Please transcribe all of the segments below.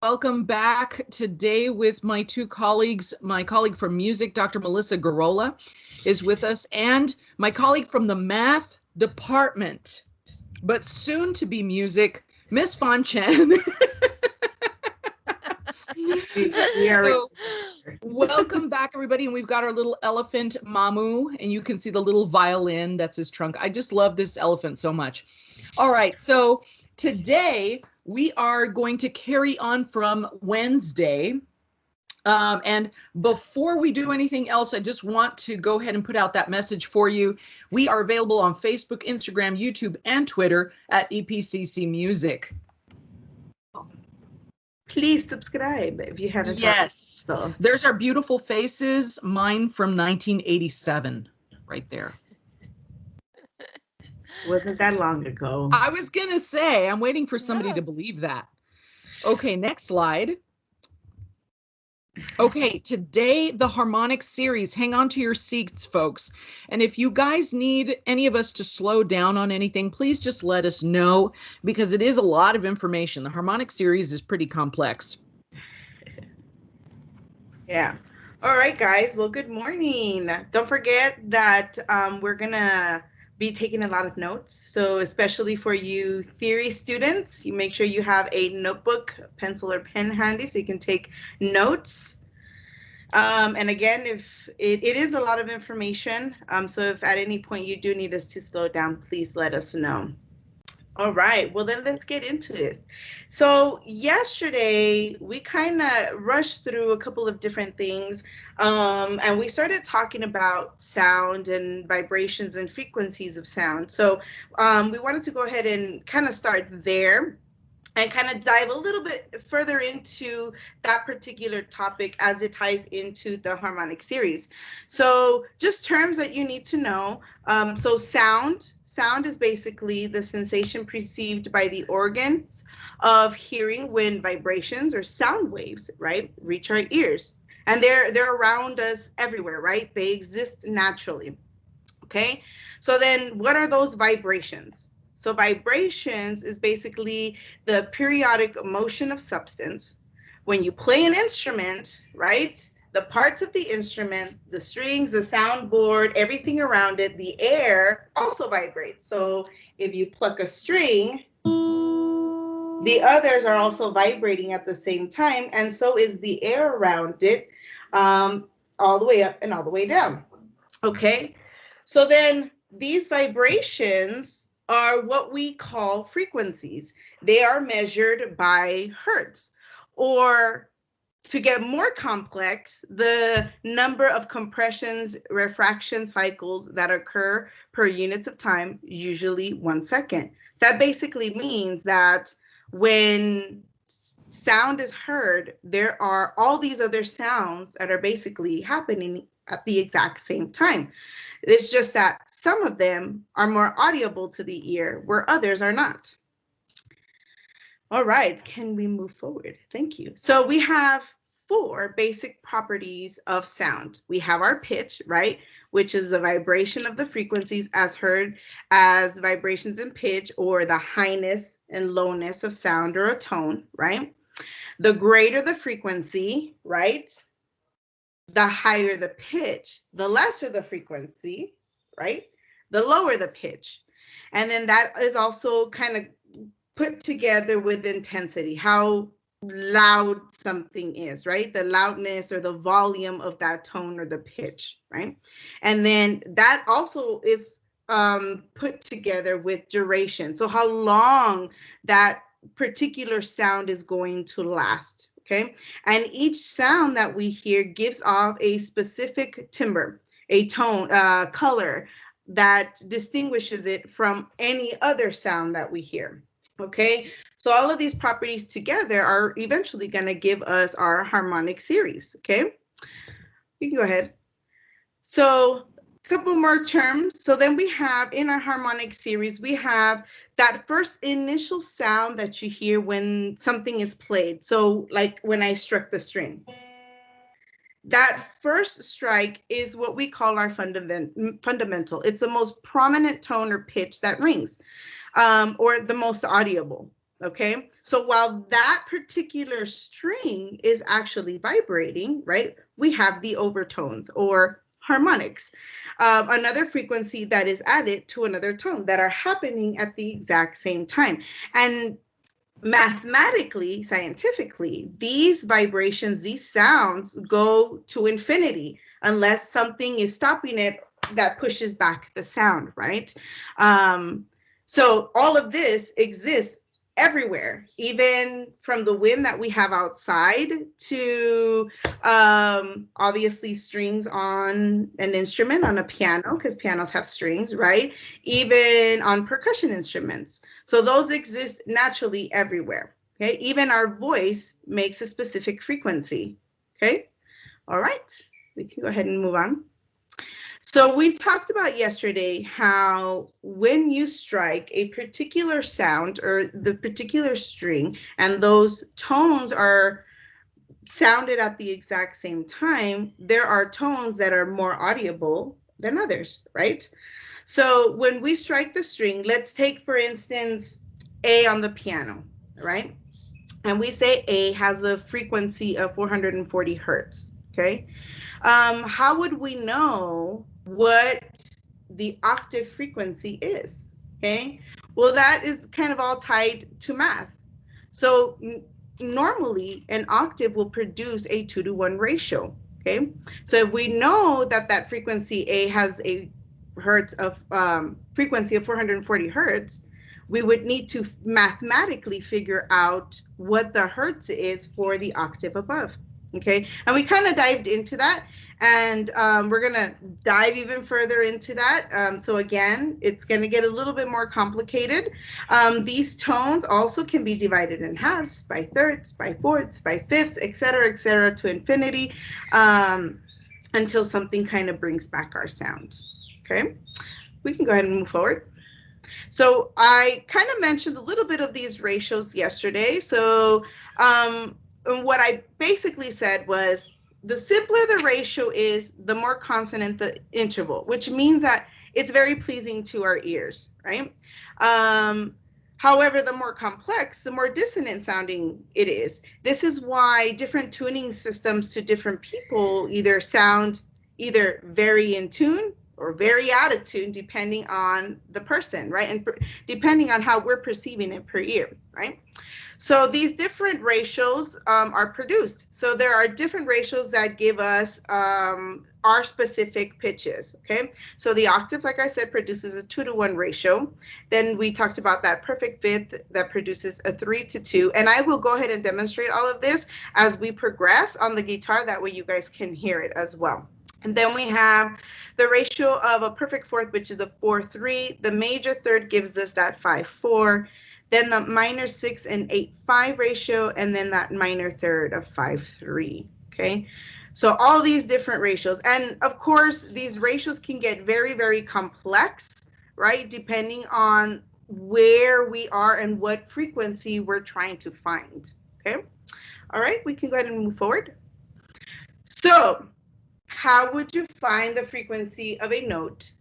Welcome back today with my two colleagues. My colleague from music, Dr. Melissa Garola, is with us, and my colleague from the math department, but soon to be music, Miss Fan Chen. So, welcome back, everybody. And we've got our little elephant, Mamu, and you can see the little violin. That's his trunk. I just love this elephant so much. All right, so today we are going to carry on from Wednesday. And before we do anything else, I just want to go ahead and put out that message for you. We are available on Facebook, Instagram, YouTube, and Twitter at EPCC Music. Please subscribe if you haven't. Yes. There's our beautiful faces. Mine from 1987, right there. Wasn't that long ago. I was going to say, I'm waiting for somebody to believe that. Okay, next slide. Okay, today, the Harmonic series. Hang on to your seats, folks. And if you guys need any of us to slow down on anything, please just let us know, because it is a lot of information. The Harmonic series is pretty complex. Yeah. All right, guys. Well, good morning. Don't forget that we're going to be taking a lot of notes. So especially for you theory students, you make sure you have a notebook, pencil, or pen handy so you can take notes. And again, if it is a lot of information, so if at any point you do need us to slow down, please let us know. All right, well then let's get into this. So yesterday we kind of rushed through a couple of different things, and we started talking about sound and vibrations and frequencies of sound. So we wanted to go ahead and kind of start there and kind of dive a little bit further into that particular topic as it ties into the Harmonic series. So just terms that you need to know. So sound is basically the sensation perceived by the organs of hearing when vibrations or sound waves, right, reach our ears. And they're around us everywhere, right? They exist naturally, okay? So then what are those vibrations? So vibrations is basically the periodic motion of substance. When you play an instrument, right, the parts of the instrument, the strings, the soundboard, everything around it, the air also vibrates. So if you pluck a string, the others are also vibrating at the same time, and so is the air around it, all the way up and all the way down. Okay, so then these vibrations are what we call frequencies. They are measured by hertz, or to get more complex, the number of compressions, refraction cycles that occur per units of time, usually 1 second. That basically means that when sound is heard, there are all these other sounds that are basically happening at the exact same time. It's just that some of them are more audible to the ear, where others are not. All right, can we move forward? Thank you. So we have 4 basic properties of sound. We have our pitch, right, which is the vibration of the frequencies as heard as vibrations in pitch, or the highness and lowness of sound or a tone, right? The greater the frequency, right, the higher the pitch, the lesser the frequency, right, the lower the pitch. And then that is also kind of put together with intensity, how loud something is, right? The loudness or the volume of that tone or the pitch, right? And then that also is put together with duration. So how long that particular sound is going to last, okay? And each sound that we hear gives off a specific timbre, a tone, color that distinguishes it from any other sound that we hear, okay? So all of these properties together are eventually going to give us our harmonic series, okay? You can go ahead. So a couple more terms. So then we have in our harmonic series, we have that first initial sound that you hear when something is played. So like when I struck the string. That first strike is what we call our fundamental. It's the most prominent tone or pitch that rings, or the most audible. Okay, so while that particular string is actually vibrating, right, we have the overtones or harmonics, another frequency that is added to another tone that are happening at the exact same time. And mathematically, scientifically, these vibrations, these sounds go to infinity unless something is stopping it that pushes back the sound, right? So all of this exists everywhere, even from the wind that we have outside to obviously strings on an instrument, on a piano, because pianos have strings, right? Even on percussion instruments. So those exist naturally everywhere. Okay, even our voice makes a specific frequency. Okay, all right, we can go ahead and move on. So we talked about yesterday how when you strike a particular sound or the particular string and those tones are sounded at the exact same time, there are tones that are more audible than others, right? So when we strike the string, let's take, for instance, A on the piano, right? And we say A has a frequency of 440 hertz, okay? How would we know what the octave frequency is, okay? Well, that is kind of all tied to math. So normally an octave will produce a 2-to-1 ratio, okay? So if we know that that frequency A has a hertz of frequency of 440 hertz, we would need to mathematically figure out what the hertz is for the octave above. Okay, and we kind of dived into that, and we're gonna dive even further into that. So again, it's gonna get a little bit more complicated. These tones also can be divided in halves, by thirds, by fourths, by fifths, et cetera, to infinity, until something kind of brings back our sounds. Okay, we can go ahead and move forward. So I kind of mentioned a little bit of these ratios yesterday. So what I basically said was the simpler the ratio is, the more consonant the interval, which means that it's very pleasing to our ears, right? However, the more complex, the more dissonant sounding it is. This is why different tuning systems to different people either sound either very in tune or very out of tune, depending on the person, right? And depending on how we're perceiving it per ear, right? So these different ratios are produced. So there are different ratios that give us our specific pitches, okay? So the octave, like I said, produces a 2-to-1 ratio. Then we talked about that perfect fifth that produces a 3-to-2. And I will go ahead and demonstrate all of this as we progress on the guitar. That way you guys can hear it as well. And then we have the ratio of a perfect fourth, which is a 4-3. The major third gives us that 5-4. Then the minor 6 and 8-5 ratio, and then that minor third of 5-3. Okay, so all these different ratios. And of course, these ratios can get very, very complex, right? Depending on where we are and what frequency we're trying to find. Okay, all right, we can go ahead and move forward. So how would you find the frequency of a note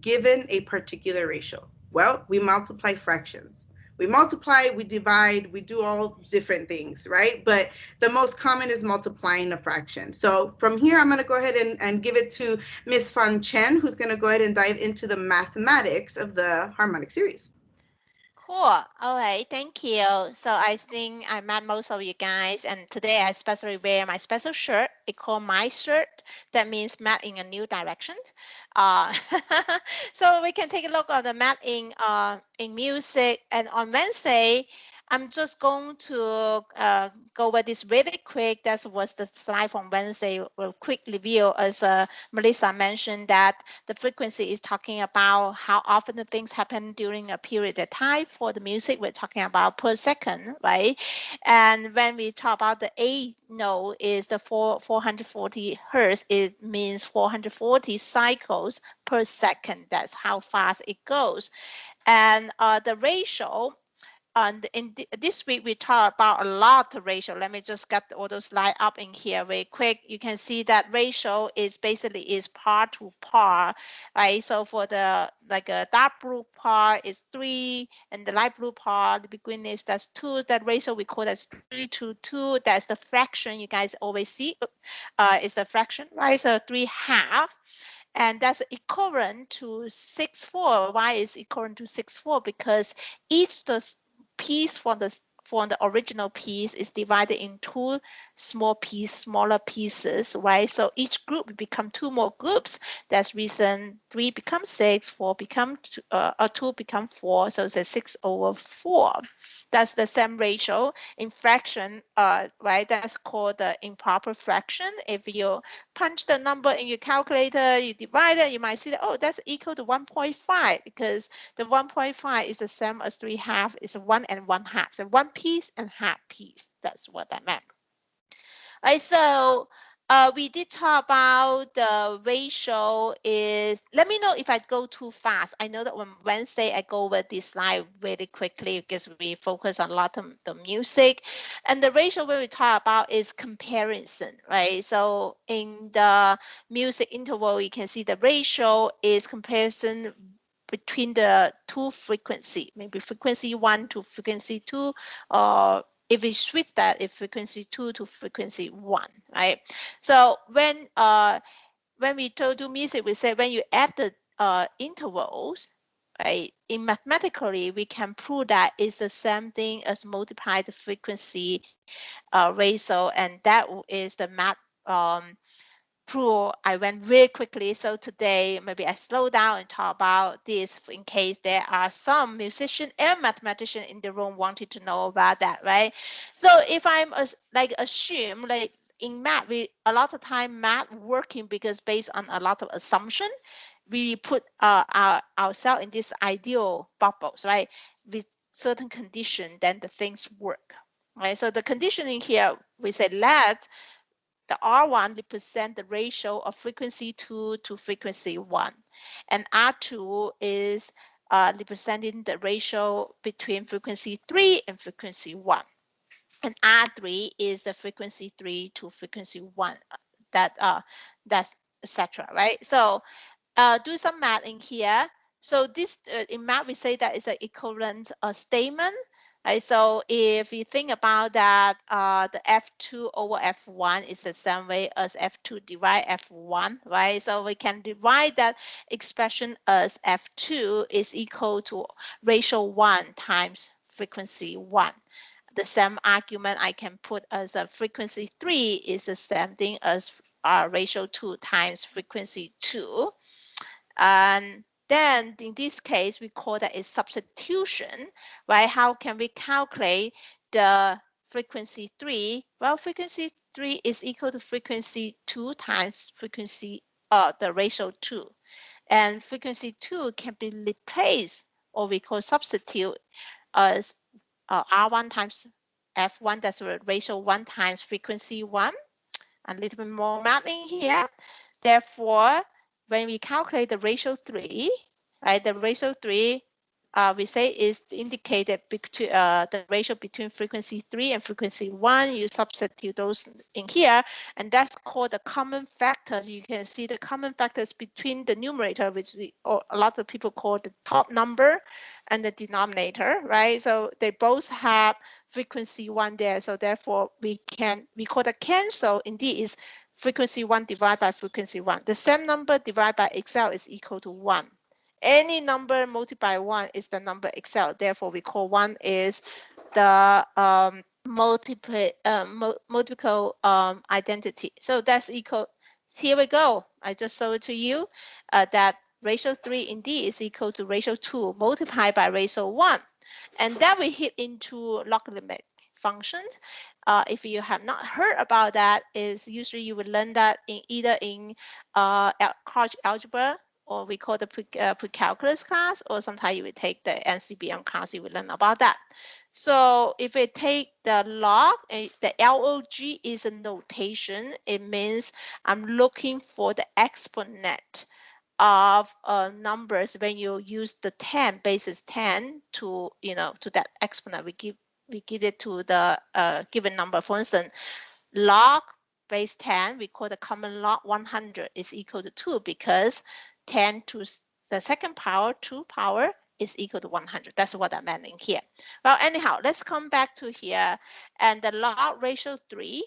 given a particular ratio? Well, we multiply fractions. We multiply, we divide, we do all different things, right? But the most common is multiplying a fraction. So from here, I'm gonna go ahead and give it to Miss Fan Chen, who's gonna go ahead and dive into the mathematics of the harmonic series. Cool. All right. Thank you. So I think I met most of you guys, and today I especially wear my special shirt. It's called My Shirt. That means Math in a New Direction. So we can take a look at the math in music. And on Wednesday, I'm just going to go over this really quick. That was the slide from Wednesday. A quick review, as Melissa mentioned, that the frequency is talking about how often the things happen during a period of time. For the music, we're talking about per second, right? And when we talk about the A note is the 440 hertz, it means 440 cycles per second. That's how fast it goes. And the ratio And in this week, we talk about a lot of ratio. Let me just get all those slides up in here very quick. You can see that ratio is basically is par to par, right? So for the like a dark blue par is 3, and the light blue par, the beginning is that's 2. That ratio we call as 3 to 2. That's the fraction you guys always see. Is the fraction, right? So 3/2. And that's equivalent to 6/4. Why is equivalent to 6/4? Because each piece for the original piece is divided in 2 smaller pieces, right? So each group become 2 more groups. That's reason 3 becomes 6, 4 become 2 become 4. So it's a 6/4. That's the same ratio in fraction, right? That's called the improper fraction. If you punch the number in your calculator, you divide it, you might see that, oh, that's equal to 1.5, because the 1.5 is the same as 3/2 is 1 and 1/2. So 1 piece and half piece. That's what that meant. All right, so we did talk about the ratio is, let me know if I go too fast. I know that on Wednesday, I go over this slide really quickly because we focus on a lot of the music. And the ratio we talk about is comparison, right? So in the music interval, you can see the ratio is comparison between the 2 frequency, maybe frequency 1 to frequency 2, or if we switch that, if frequency 2 to frequency 1, right? So when we do music, we say when you add the intervals, right? In mathematically, we can prove that it's the same thing as multiply the frequency ratio, and that is the math proof. I went really quickly, so today maybe I slow down and talk about this in case there are some musician and mathematician in the room wanted to know about that, right? So if I'm assume like in math, we a lot of time math working because based on a lot of assumption, we put ourselves in this ideal bubbles, right? With certain condition, then the things work, right? So the conditioning here, we say let the R1 represent the ratio of frequency 2 to frequency 1. And R2 is representing the ratio between frequency 3 and frequency 1. And R3 is the frequency 3 to frequency 1. That's etc. Right? So do some math in here. So this in math, we say that is an equivalent statement. Right, so if you think about that, the F2 over F1 is the same way as F2 divide F1, right? So we can divide that expression as F2 is equal to ratio 1 times frequency 1. The same argument I can put as a frequency 3 is the same thing as ratio 2 times frequency 2. And then in this case, we call that a substitution, right? How can we calculate the frequency 3? Well, frequency 3 is equal to frequency 2 times frequency, the ratio 2. And frequency 2 can be replaced, or we call substitute, as R1 times F1, that's the ratio 1 times frequency 1. A little bit more math in here. Therefore, when we calculate the ratio 3, right, the ratio 3, we say is indicated between the ratio between frequency 3 and frequency 1. You substitute those in here, and that's called the common factors. You can see the common factors between the numerator, which a lot of people call the top number, and the denominator, right? So they both have frequency 1 there. So therefore, we call the cancel indeed is frequency 1 divided by frequency 1. The same number divided by XL is equal to 1. Any number multiplied by 1 is the number XL. Therefore, we call 1 is the multiple identity. So that's equal. Here we go. I just showed it to you that ratio 3 indeed is equal to ratio 2 multiplied by ratio 1. And then we hit into logarithmic functions. If you have not heard about that, is usually you would learn that either in college algebra, or we call the pre-calculus class, or sometimes you would take the NCBM class, you will learn about that. So if we take the log, the LOG is a notation. It means I'm looking for the exponent of numbers when you use the 10 basis 10 to to that exponent. We give it to the given number. For instance, log base 10, we call the common log 100 is equal to 2 because 10 to the second power 2 power is equal to 100. That's what I meant in here. Well, anyhow, let's come back to here, and the log ratio 3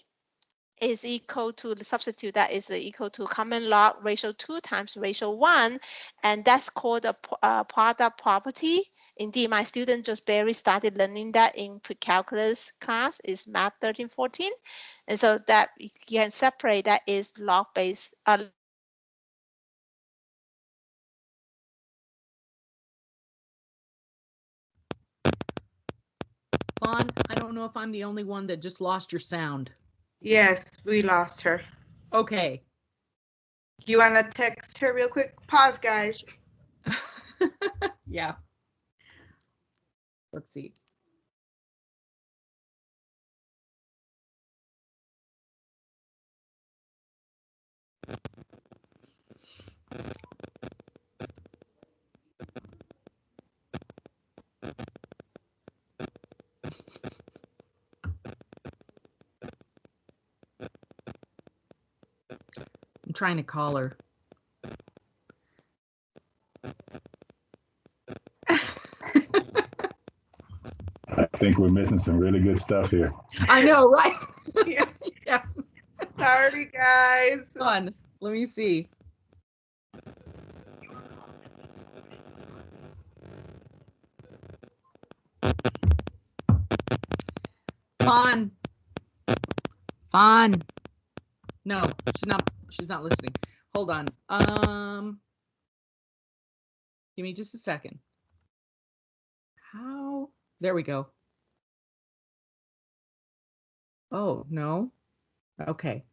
is equal to the substitute that is equal to common log ratio 2 times ratio 1, and that's called the product property. Indeed, my student just barely started learning that in pre-calculus class, is math 13-14, and so that you can separate that is log base. Fawn, I don't know if I'm the only one that just lost your sound. Yes, we lost her. Okay. You want to text her real quick? Pause, guys. Yeah. Let's see. I'm trying to call her. I think we're missing some really good stuff here. I know, right? Yeah. Yeah. Sorry, guys. Hold on. Let me see. Fawn. Fawn. No, she's not listening. Hold on. Give me just a second. How? There we go. Oh, no. Okay.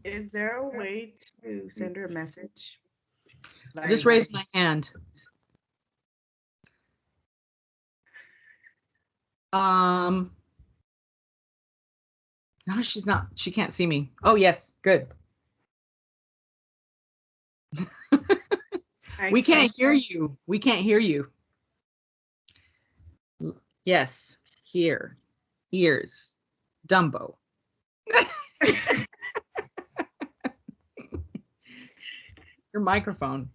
Is there a way to send her a message? I just raised my hand. No, she's not. She can't see me. Oh, yes. Good. We can't hear you. We can't hear you. Yes. Here. Ears. Dumbo. Your microphone.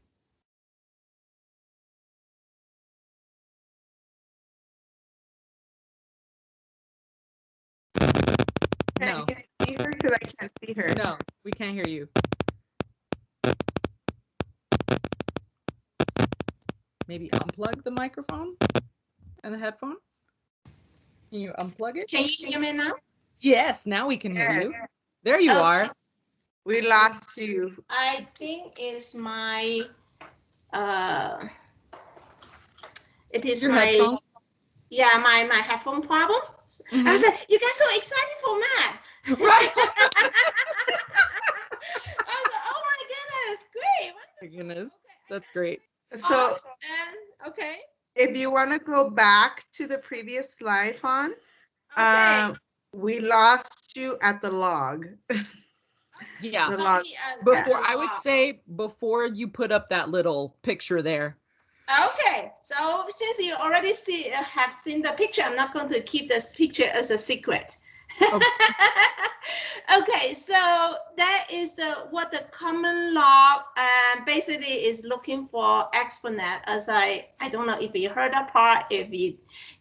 Can No. you see her? Because I can't see her. No, we can't hear you. Maybe unplug the microphone and the headphone. Can you unplug it? Can you hear me now? Yes, now we can hear you. There you Okay. are. We lost you. I think it's my it is Your my headphones. yeah my headphone problem. Mhm. I was like, you guys so excited for math. Right. I was like, oh my goodness, great. My goodness, that's great. So Awesome. Okay. if you want to go back to the previous slide, Fawn, Okay. we lost you at the log. Yeah. The log. Before, I would say before you put up that little picture there. Okay, so since you already have seen the picture, I'm not going to keep this picture as a secret. Okay. Okay, so that is what the common log basically is looking for exponent. As I don't know if you heard that part. If you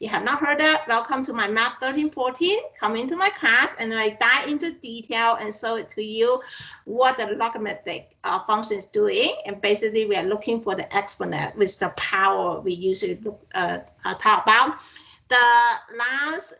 have not heard that, welcome to my math 13-14. Come into my class and I dive into detail and show it to you what the logarithmic function is doing. And basically we are looking for the exponent with the power we usually talk about. The last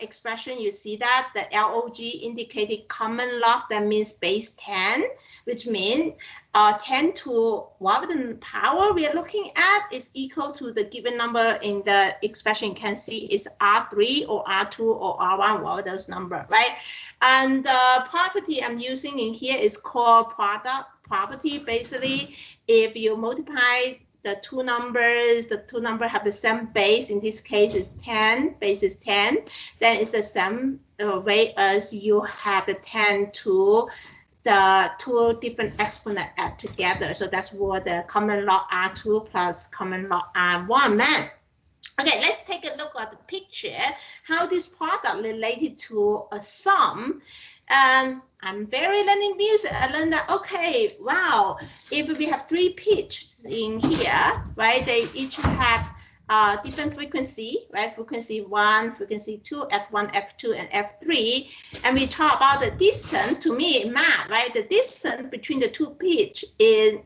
expression, you see that the log indicated common log, that means base 10, which means 10 to whatever the power we are looking at is equal to the given number in the expression. You can see is R3 or R2 or R1, whatever those number, right? And the property I'm using in here is called product property. Basically, if you multiply the two numbers have the same base. In this case, is 10. Base is 10. Then it's the same way as you have the 10 to the two different exponent add together. So that's what the common log R2 plus common log R1 meant. Okay, let's take a look at the picture, how this product related to a sum. I'm very learning music. I learned that, okay, wow, if we have 3 pitches in here, right, they each have different frequency, right? Frequency 1, frequency 2, F1, F2, and F3. And we talk about the distance. To me, math, right? The distance between the 2 pitch in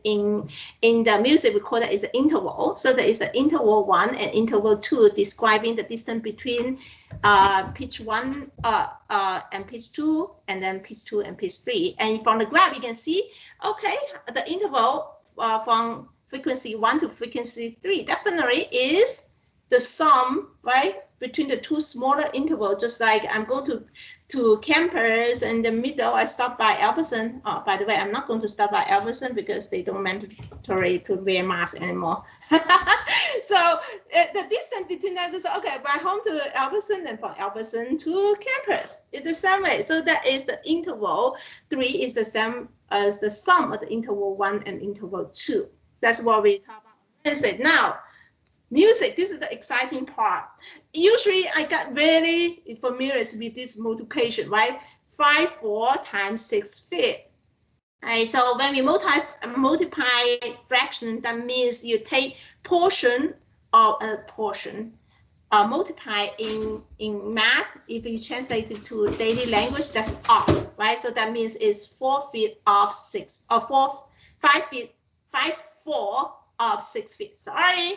the music we call that is an interval. So there is the interval 1 and interval 2 describing the distance between pitch 1 and pitch 2, and then pitch 2 and pitch 3. And from the graph, you can see, okay, the interval from frequency 1 to frequency 3 definitely is the sum, right, between the 2 smaller intervals. Just like I'm going to campus in the middle, I stop by Albertson. Oh, by the way, I'm not going to stop by Albertson because they don't mandatory to wear masks anymore. So the distance between that is, okay, by home to Albertson and from Albertson to campus. It's the same way. So that is the interval. 3 is the same as the sum of the interval 1 and interval 2. That's what we talk about on Wednesday. Now, music, this is the exciting part. Usually I got very familiar with this multiplication, right? 5, 4 times 6 fifths. Right, so when we multiply fraction, that means you take portion of a portion, multiply in math. If you translate it to daily language, that's off, right? So that means it's 4 feet of 6, or 4 of 6 feet. Sorry,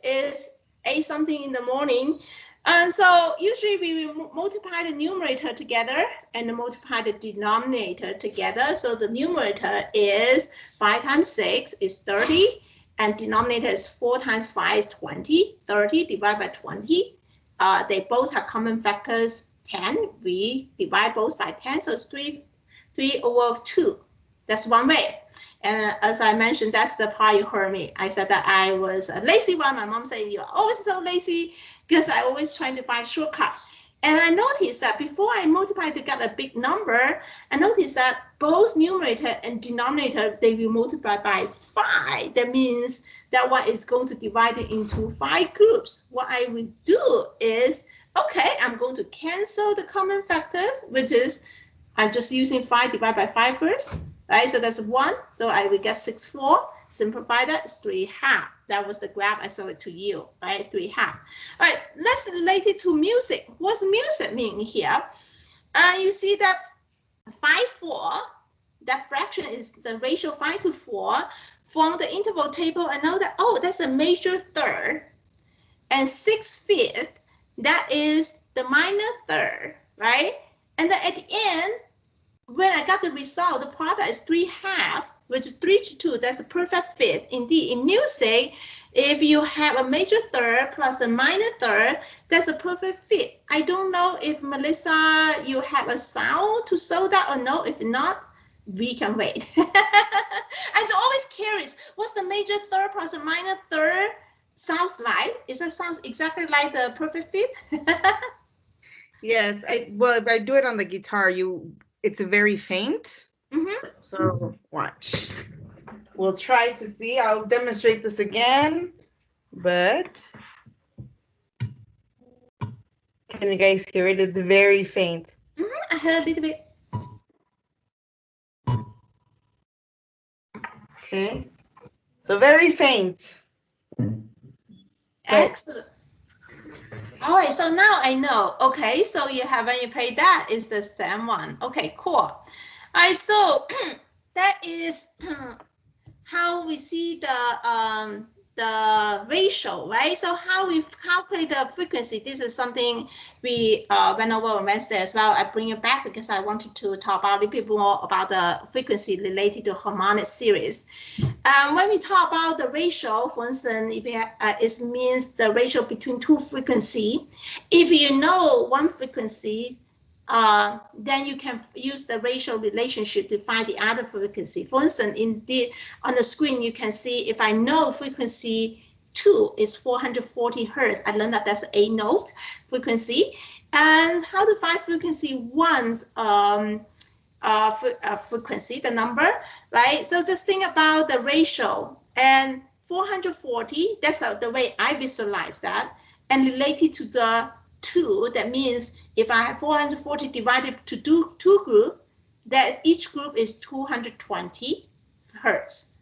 it's 8 something in the morning. And so usually we will multiply the numerator together and multiply the denominator together. So the numerator is 5 times 6 is 30, and denominator is 4 times 5 is 20. 30 divided by 20. They both have common factors 10. We divide both by 10, so it's 3 over 2. That's one way. And as I mentioned, that's the part you heard me. I said that I was a lazy one. My mom said, you're always so lazy, because I always trying to find shortcut. And I noticed that before I multiply to get a big number, I noticed that both numerator and denominator, they will multiply by 5. That means that one is going to divide it into 5 groups. What I will do is, okay, I'm going to cancel the common factors, which is, I'm just using 5 divided by 5 first. Right, so that's 1. So I will get 6, 4. Simplify that, it's 3/2. That was the graph I showed it to you, right? 3/2. All right, let's relate it to music. What's music mean here? You see that 5, 4, that fraction is the ratio 5 to 4. From the interval table, I know that, oh, that's a major third. And 6 fifths, that is the minor third, right? And then at the end, when I got the result, the product is 3/2, which is 3 to 2. That's a perfect fit. Indeed, in music, if you have a major third plus a minor third, that's a perfect fit. I don't know if, Melissa, you have a sound to show that or no. If not, we can wait. I'm always curious, what's the major third plus a minor third sounds like? Is that sounds exactly like the perfect fit? Yes, well, if I do it on the guitar, it's very faint. Mm-hmm. So watch. We'll try to see. I'll demonstrate this again, but can you guys hear it? It's very faint. Mm-hmm. I heard a little bit. Okay. So very faint. Excellent. All right, so now I know. Okay, so you have, when you play that, is the same one. Okay, cool. All right, so that is how we see the ratio, right? So how we calculate the frequency. This is something we went over on Wednesday as well. I bring it back because I wanted to talk about a little bit more about the frequency related to harmonic series. When we talk about the ratio, for instance, if it means the ratio between 2 frequencies. If you know one frequency, then you can use the ratio relationship to find the other frequency. For instance, on the screen, you can see if I know frequency 2 is 440 hertz, I learned that that's a note frequency. And how to find frequency 1's frequency, the number, right? So just think about the ratio, and 440, that's the way I visualize that, and related to the 2, that means if I have 440 divided to two groups, that each group is 220 hertz.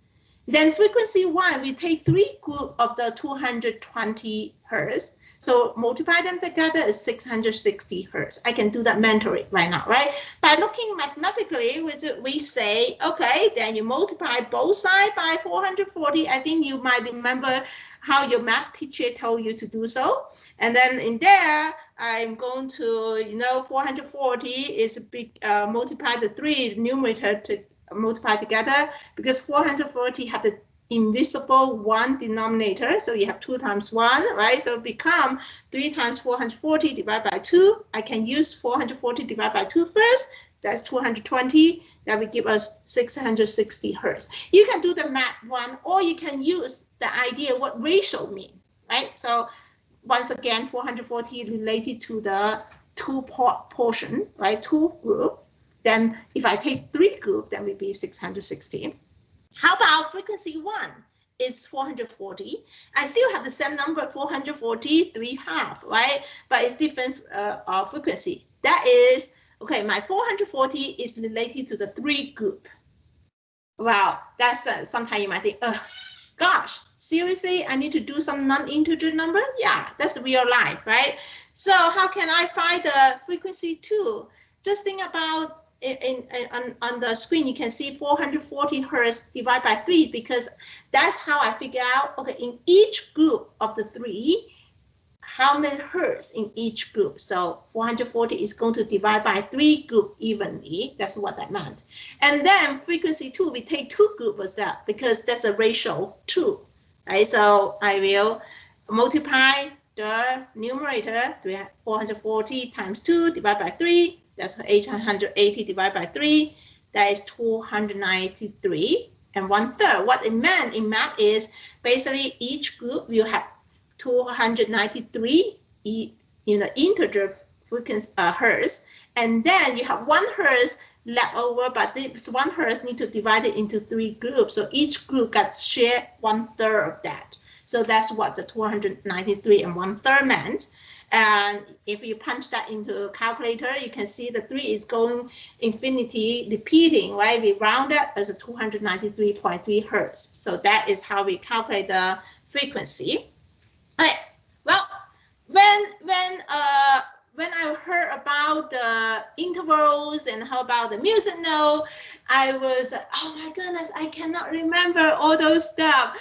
Then frequency 1, we take 3 groups of the 220 hertz. So multiply them together is 660 hertz. I can do that mentally right now, right? By looking mathematically, we say, okay, then you multiply both sides by 440. I think you might remember how your math teacher told you to do so. And then in there, I'm going to, 440 is multiply the 3 numerator to multiply together, because 440 have the invisible 1 denominator, so you have 2 times 1, right? So it become 3 times 440 divided by 2. I can use 440 divided by 2 first. That's 220. That will give us 660 hertz. You can do the math one, or you can use the idea what ratio mean, right? So once again, 440 related to the 2 portion, right? 2 group. Then if I take 3 groups, then will be 660. How about frequency 1 is 440. I still have the same number, 440, 3/2, right? But it's different frequency. That is, okay, my 440 is related to the 3 group. Wow, that's sometimes you might think, gosh, seriously, I need to do some non-integer number? Yeah, that's real life, right? So how can I find the frequency 2? Just think about on the screen, you can see 440 hertz divided by 3, because that's how I figure out, okay, in each group of the 3, how many hertz in each group. So 440 is going to divide by 3 groups evenly. That's what I meant. And then frequency 2, we take 2 groups as that, because that's a ratio 2, right? So I will multiply the numerator, 440 times 2 divided by 3. That's 880 divided by 3. That is 293 and 1/3. What it meant in math is basically each group will have 293 integer frequency hertz, and then you have 1 hertz left over, but this 1 hertz need to divide it into 3 groups. So each group got share 1/3 of that. So that's what the 293 and 1/3 meant. And if you punch that into a calculator, you can see the 3 is going infinity, repeating, right? We round that as a 293.3 hertz. So that is how we calculate the frequency. All right. Well, when I heard about the intervals and how about the music note, I was like, oh my goodness, I cannot remember all those stuff.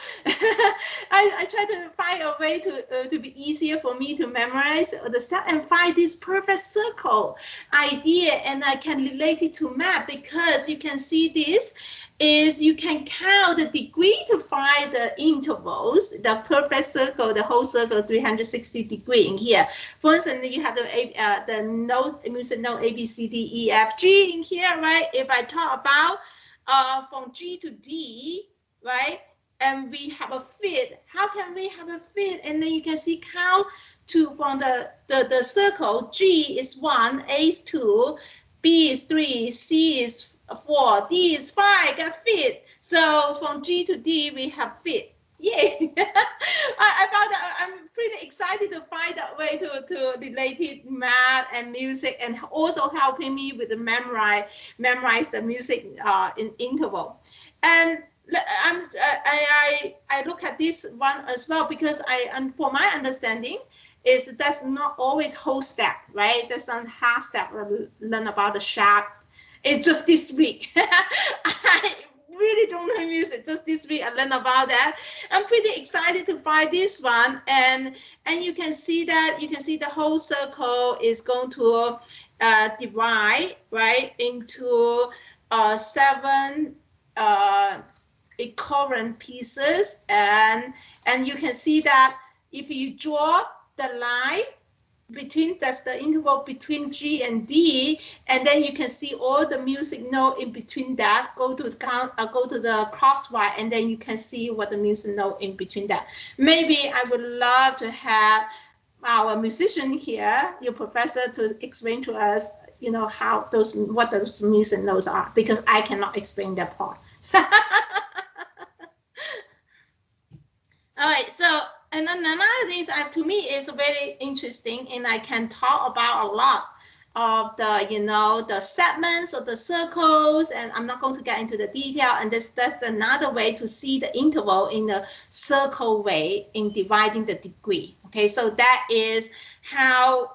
I tried to find a way to be easier for me to memorize the stuff and find this perfect circle idea, and I can relate it to math, because you can see this is you can count the degree to find the intervals, the perfect circle, the whole circle, 360 degree in here. For instance, you have the notes, music note A, B, C, D, E, F, G in here, right? If I talk about from G to D, right? And we have a fit. How can we have a fit? And then you can see count to from the circle. G is 1, A is 2, B is 3, C is 4, D is 5, got fit. So from G to D, we have fit. Yay! I found that I'm pretty excited to find that way to relate it math and music, and also helping me with the memorize the music in interval. And I look at this one as well, because for my understanding, is that's not always whole step, right? That's not half step. Learn about the sharp. It's just this week. I really don't know music. Just this week I learned about that. I'm pretty excited to find this one, and you can see that the whole circle is going to divide right into 7 equivalent pieces, and you can see that if you draw the line between, that's the interval between G and D, and then you can see all the music note in between that. Go to the crosswise, and then you can see what the music note in between that. Maybe I would love to have our musician here, your professor, to explain to us you know, what those music notes are, because I cannot explain that part. All right, so, and then another thing to me is very interesting, and I can talk about a lot of the, you know, the segments of the circles, and I'm not going to get into the detail, and that's another way to see the interval in the circle way in dividing the degree. Okay, so that is how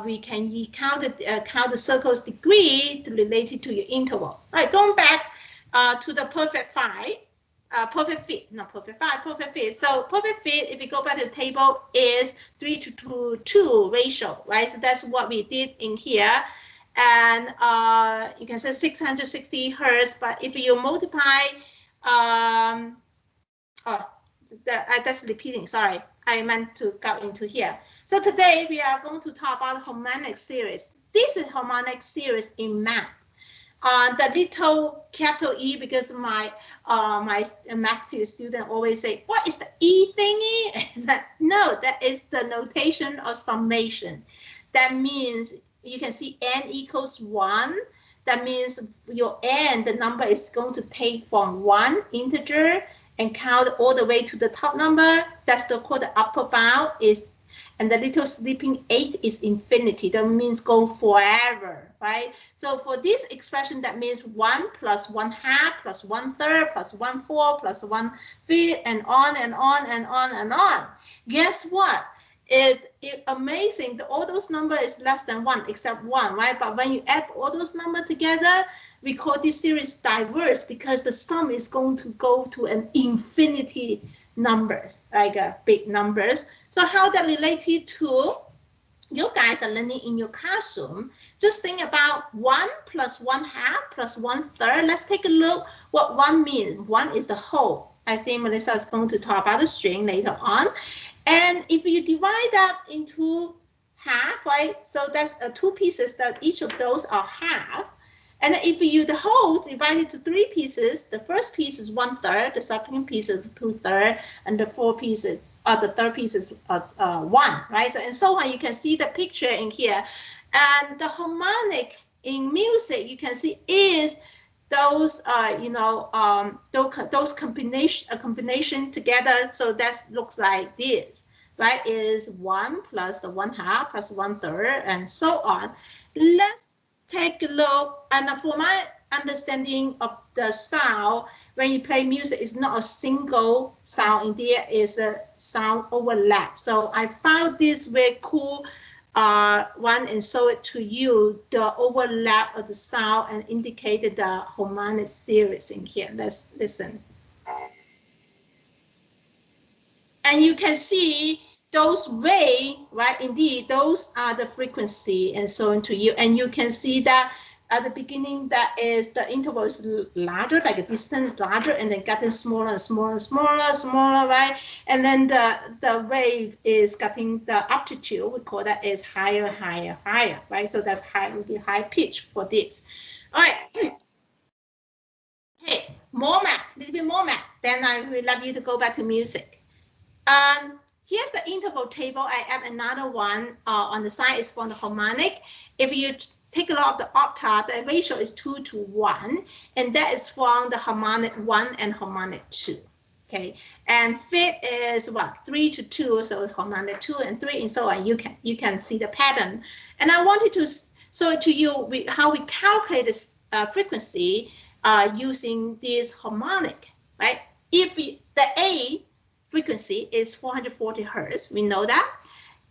we can count the circle's degree related to your interval. All right, going back to the perfect fit. Perfect fit. So perfect fit, if you go back to the table, is 3:2 ratio, right? So that's what we did in here. And you can say 660 hertz, but if you multiply, that's repeating, sorry. I meant to go into here. So today we are going to talk about harmonic series. This is harmonic series in math. The little capital E, because my math student always say, what is the E thingy? No, that is the notation of summation. That means you can see n equals 1. That means your n, the number is going to take from 1 integer and count all the way to the top number. That's called the upper bound. And the little sleeping 8 is infinity. That means go forever, right? So for this expression, that means 1 plus 1/2 plus 1/3 plus 1/4 plus 1/5 and on and on and on and on. Guess what? It's amazing. All those numbers is less than 1 except 1, right? But when you add all those numbers together, we call this series diverse, because the sum is going to go to an infinity numbers, like big numbers. So how that related to you guys are learning in your classroom? Just think about 1 plus 1/2 plus 1/3. Let's take a look what 1 means. 1 is the whole. I think Melissa is going to talk about the string later on. And if you divide that into half, right? So that's 2 pieces, that each of those are half. And if you the whole divided into 3 pieces, the first piece is 1/3, the second piece is 2/3, and the third piece is 1, right? So and so on. You can see the picture in here, and the harmonic in music you can see is those those combination together. So that looks like this, right? Is 1 plus the 1/2 plus 1/3 and so on. Let's take a look, and for my understanding of the sound, when you play music, it's not a single sound in there, it's a sound overlap. So I found this very cool one and show it to you, the overlap of the sound, and indicated the harmonic series in here. Let's listen. And you can see those way, right? Indeed, those are the frequency and so on to you. And you can see that at the beginning, that is the interval is larger, like a distance larger, and then getting smaller and smaller and smaller, right? And then the wave is getting the amplitude, we call that is higher, right? So that's high pitch for this. All right. Hey, more math, a little bit more math. Then I will love you to go back to music. Here's the interval table. I add another one on the side. Is from the harmonic. If you take a look at the octave, the ratio is 2:1, and that is from the harmonic 1 and harmonic 2. Okay, and fit is what, 3:2, so it's harmonic 2 and 3 and so on. You can see the pattern. And I wanted to show to you how we calculate this frequency using this harmonic, right? If the A frequency is 440 hertz, we know that.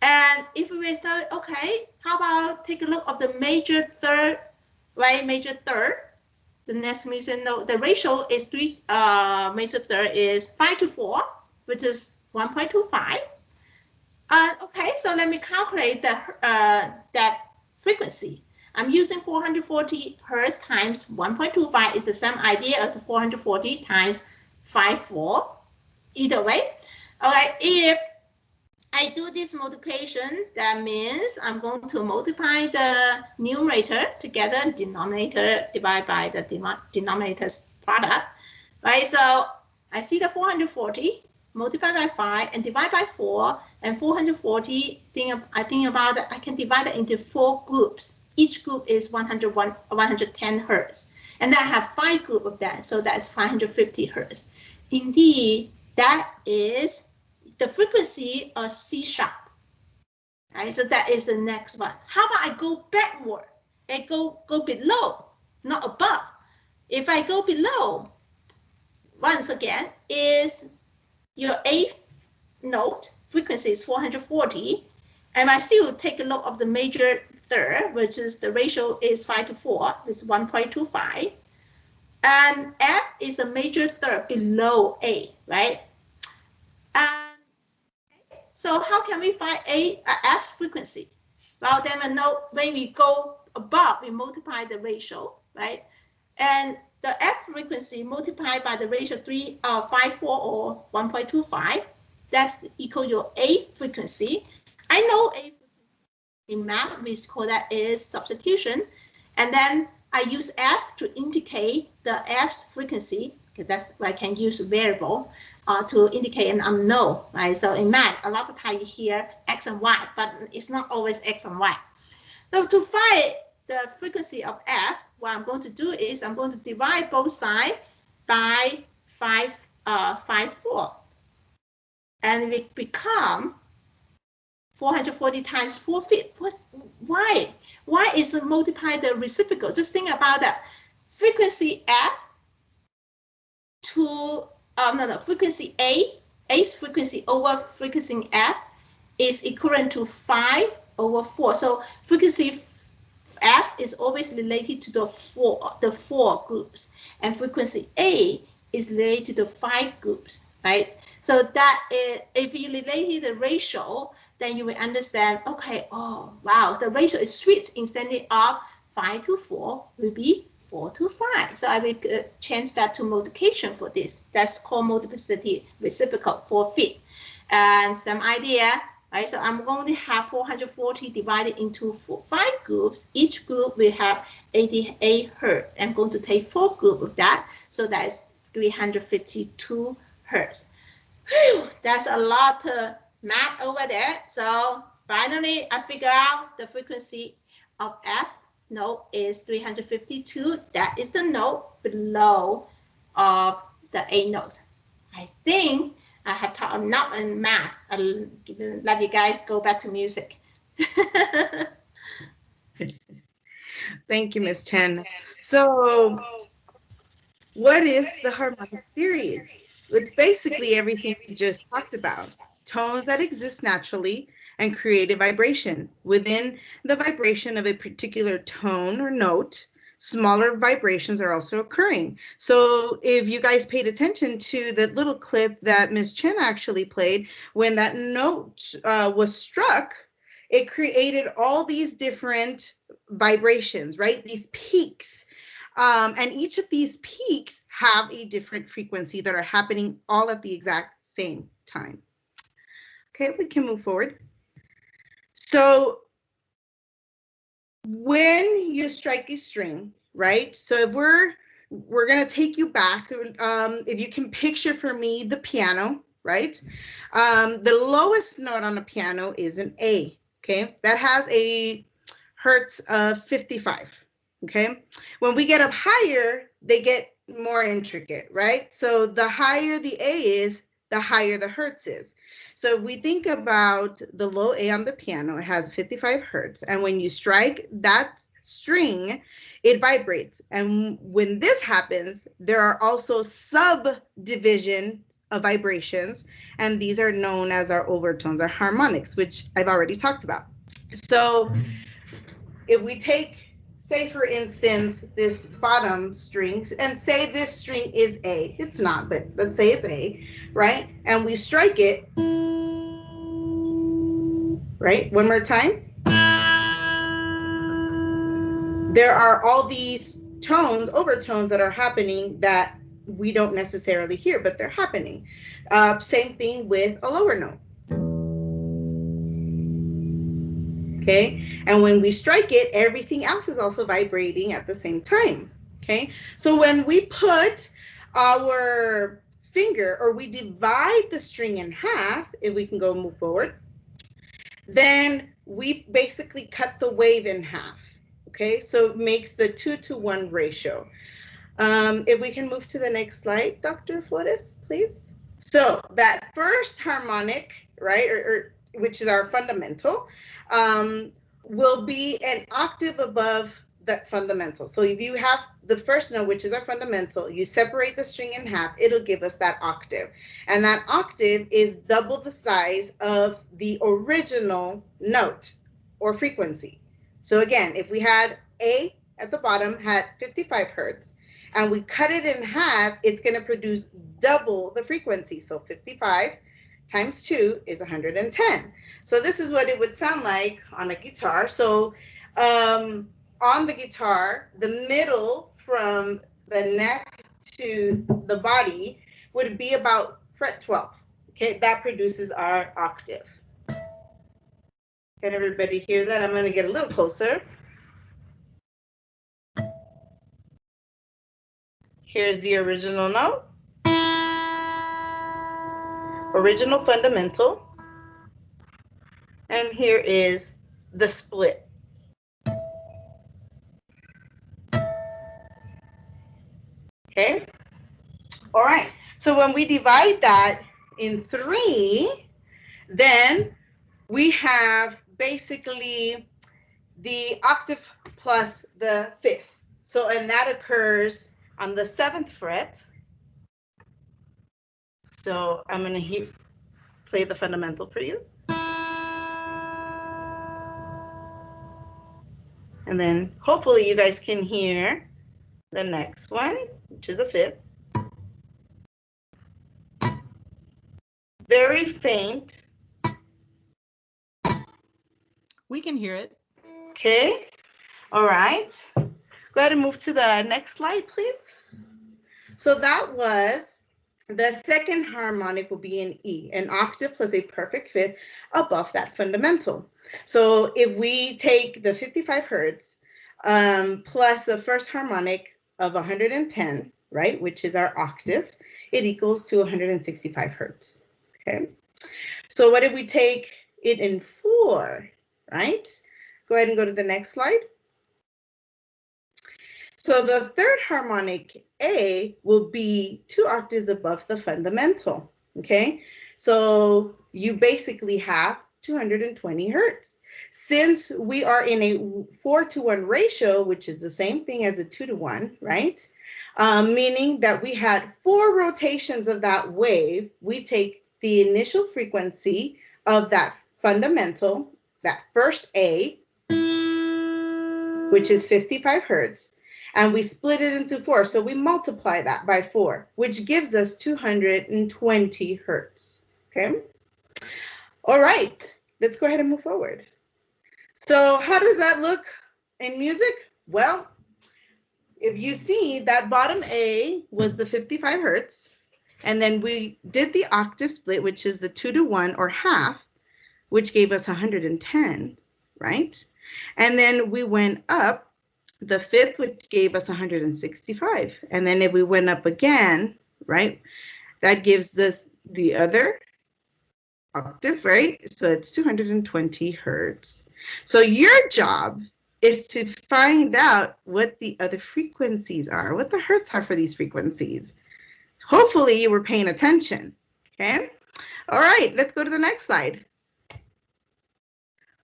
And if we say, okay, how about take a look of the major third, right? Major third. The next music note, the ratio is major third is 5:4, which is 1.25. Okay, so let me calculate that frequency. I'm using 440 hertz times 1.25 is the same idea as 440 times 5.4. Either way, okay, if I do this multiplication, that means I'm going to multiply the numerator together, denominator divided by the denominator's product, right? So I see the 440 multiply by 5 and divide by 4, and 440, I think about it, I can divide it into 4 groups, Each group is 110 hertz. And I have 5 groups of that, so that's 550 hertz. Indeed, that is the frequency of C sharp. Right, so that is the next one. How about I go backward and go below, not above? If I go below, once again, is your A note frequency is 440, and I still take a look of the major third, which is the ratio is 5 to 4, which is 1.25, and F is a major third below A, right? And so how can we find F's frequency? Well, then we know when we go above, we multiply the ratio, right? And the F frequency multiplied by the ratio 54 or 1.25, that's equal your A frequency. I know A frequency in math, we call that is substitution. And then I use F to indicate the F's frequency, because that's where I can use variable to indicate an unknown, right? So in math, a lot of times you hear X and Y, but it's not always X and Y. So to find the frequency of F, what I'm going to do is I'm going to divide both sides by 4. And it become 440 times 4 feet. Why? Why is it multiply the reciprocal? Just think about that. Frequency F to, frequency A's frequency over frequency F is equivalent to 5 over 4. So frequency F is always related to the four groups, and frequency A is related to the 5 groups, right? So that is, if you relate the ratio, then you will understand, okay, oh, wow, the ratio is switched. Instead of 5 to 4 will be 4 to 5. So I will change that to multiplication for this. That's called multiplicity reciprocal, 4 feet. And some idea, right? So I'm going to have 440 divided into 5 groups. Each group will have 88 hertz. I'm going to take 4 groups of that. So that is 352 hertz. Whew, that's a lot of math over there. So finally, I figure out the frequency of F note is 352. That is the note below of the A notes. I think I have taught enough in math. I'll let you guys go back to music. Thank you, Ms. Chen. So what is the harmonic series? It's basically everything we just talked about. Tones that exist naturally and create a vibration. Within the vibration of a particular tone or note, smaller vibrations are also occurring. So if you guys paid attention to the little clip that Ms. Chen actually played, when that note was struck, it created all these different vibrations, right? These peaks. And each of these peaks have a different frequency that are happening all at the exact same time. Okay, we can move forward. So when you strike a string, right? So if we're going to take you back, if you can picture for me the piano, right? The lowest note on the piano is an A, okay? That has a hertz of 55. Okay, when we get up higher, they get more intricate, right? So the higher the A is, the higher the hertz is. So if we think about the low A on the piano, it has 55 hertz. And when you strike that string, it vibrates. And when this happens, there are also subdivision of vibrations. And these are known as our overtones, our harmonics, which I've already talked about. So if we take, say for instance, this bottom string, and say this string is A. It's not, but let's say it's A, right? And we strike it, right? One more time. There are all these tones, overtones that are happening that we don't necessarily hear, but they're happening. Same thing with a lower note. Okay, and when we strike it, everything else is also vibrating at the same time. Okay, so when we put our finger, or we divide the string in half, if we can go move forward, then we basically cut the wave in half. Okay, so it makes the 2-to-1 ratio. If we can move to the next slide, Dr. Flores, please. So that first harmonic, right, or which is our fundamental, will be an octave above that fundamental. So if you have the first note, which is our fundamental, you separate the string in half, it'll give us that octave. And that octave is double the size of the original note or frequency. So again, if we had A at the bottom had 55 hertz, and we cut it in half, it's going to produce double the frequency. So 55 times 2 is 110. So this is what it would sound like on a guitar. So on the guitar, the middle from the neck to the body would be about fret 12. Okay, that produces our octave. Can everybody hear that? I'm going to get a little closer. Here's the original note, original fundamental, and here is the split. Okay, all right, so when we divide that in 3, then we have basically the octave plus the 5th. So, and that occurs on the 7th fret. So I'm going to play the fundamental for you. And then hopefully you guys can hear the next one, which is a 5th. Very faint. We can hear it. Okay. All right. Go ahead and move to the next slide, please. So that was the second harmonic will be in E, an octave plus a perfect 5th above that fundamental. So if we take the 55 hertz plus the first harmonic of 110, right, which is our octave, it equals to 165 hertz. Okay. So what if we take it in 4, right? Go ahead and go to the next slide. So the third harmonic A will be 2 octaves above the fundamental, okay? So you basically have 220 hertz. Since we are in a 4-to-1 ratio, which is the same thing as a 2-to-1, right? Meaning that we had 4 rotations of that wave, we take the initial frequency of that fundamental, that first A, which is 55 hertz, and we split it into 4. So we multiply that by 4, which gives us 220 hertz. Okay. All right, let's go ahead and move forward. So how does that look in music? Well, if you see that bottom A was the 55 hertz, and then we did the octave split, which is the 2-to-1 or half, which gave us 110, right? And then we went up the 5th, which gave us 165. And then if we went up again, right, that gives us the other octave, right? So it's 220 hertz. So your job is to find out what the other frequencies are, what the hertz are for these frequencies. Hopefully you were paying attention, okay? All right, let's go to the next slide.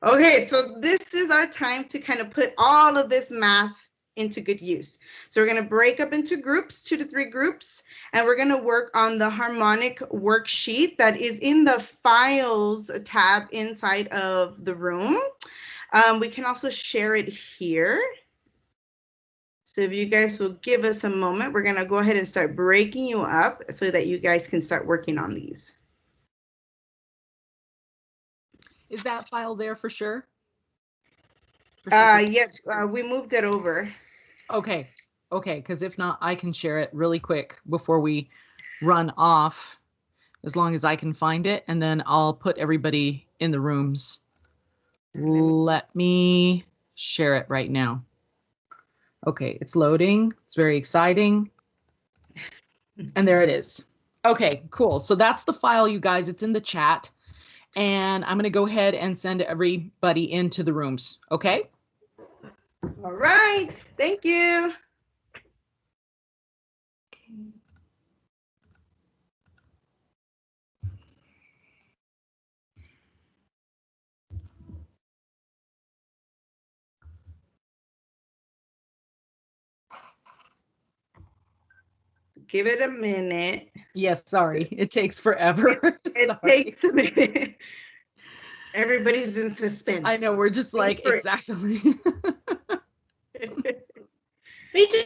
Okay, so this is our time to kind of put all of this math into good use. So we're going to break up into groups, 2 to 3 groups, and we're going to work on the harmonic worksheet that is in the files tab inside of the room. We can also share it here. So if you guys will give us a moment, we're going to go ahead and start breaking you up so that you guys can start working on these. Is that file there for sure? Yes, we moved it over. Okay, because if not, I can share it really quick before we run off, as long as I can find it, and then I'll put everybody in the rooms. Let me share it right now. Okay, it's loading. It's very exciting. And there it is. Okay, cool. So that's the file, you guys. It's in the chat. And I'm going to go ahead and send everybody into the rooms. Okay? All All right. Thank you. Give it a minute. Yes, sorry. It takes forever. It takes a minute. Everybody's in suspense. I know, we're just like, exactly. Me too.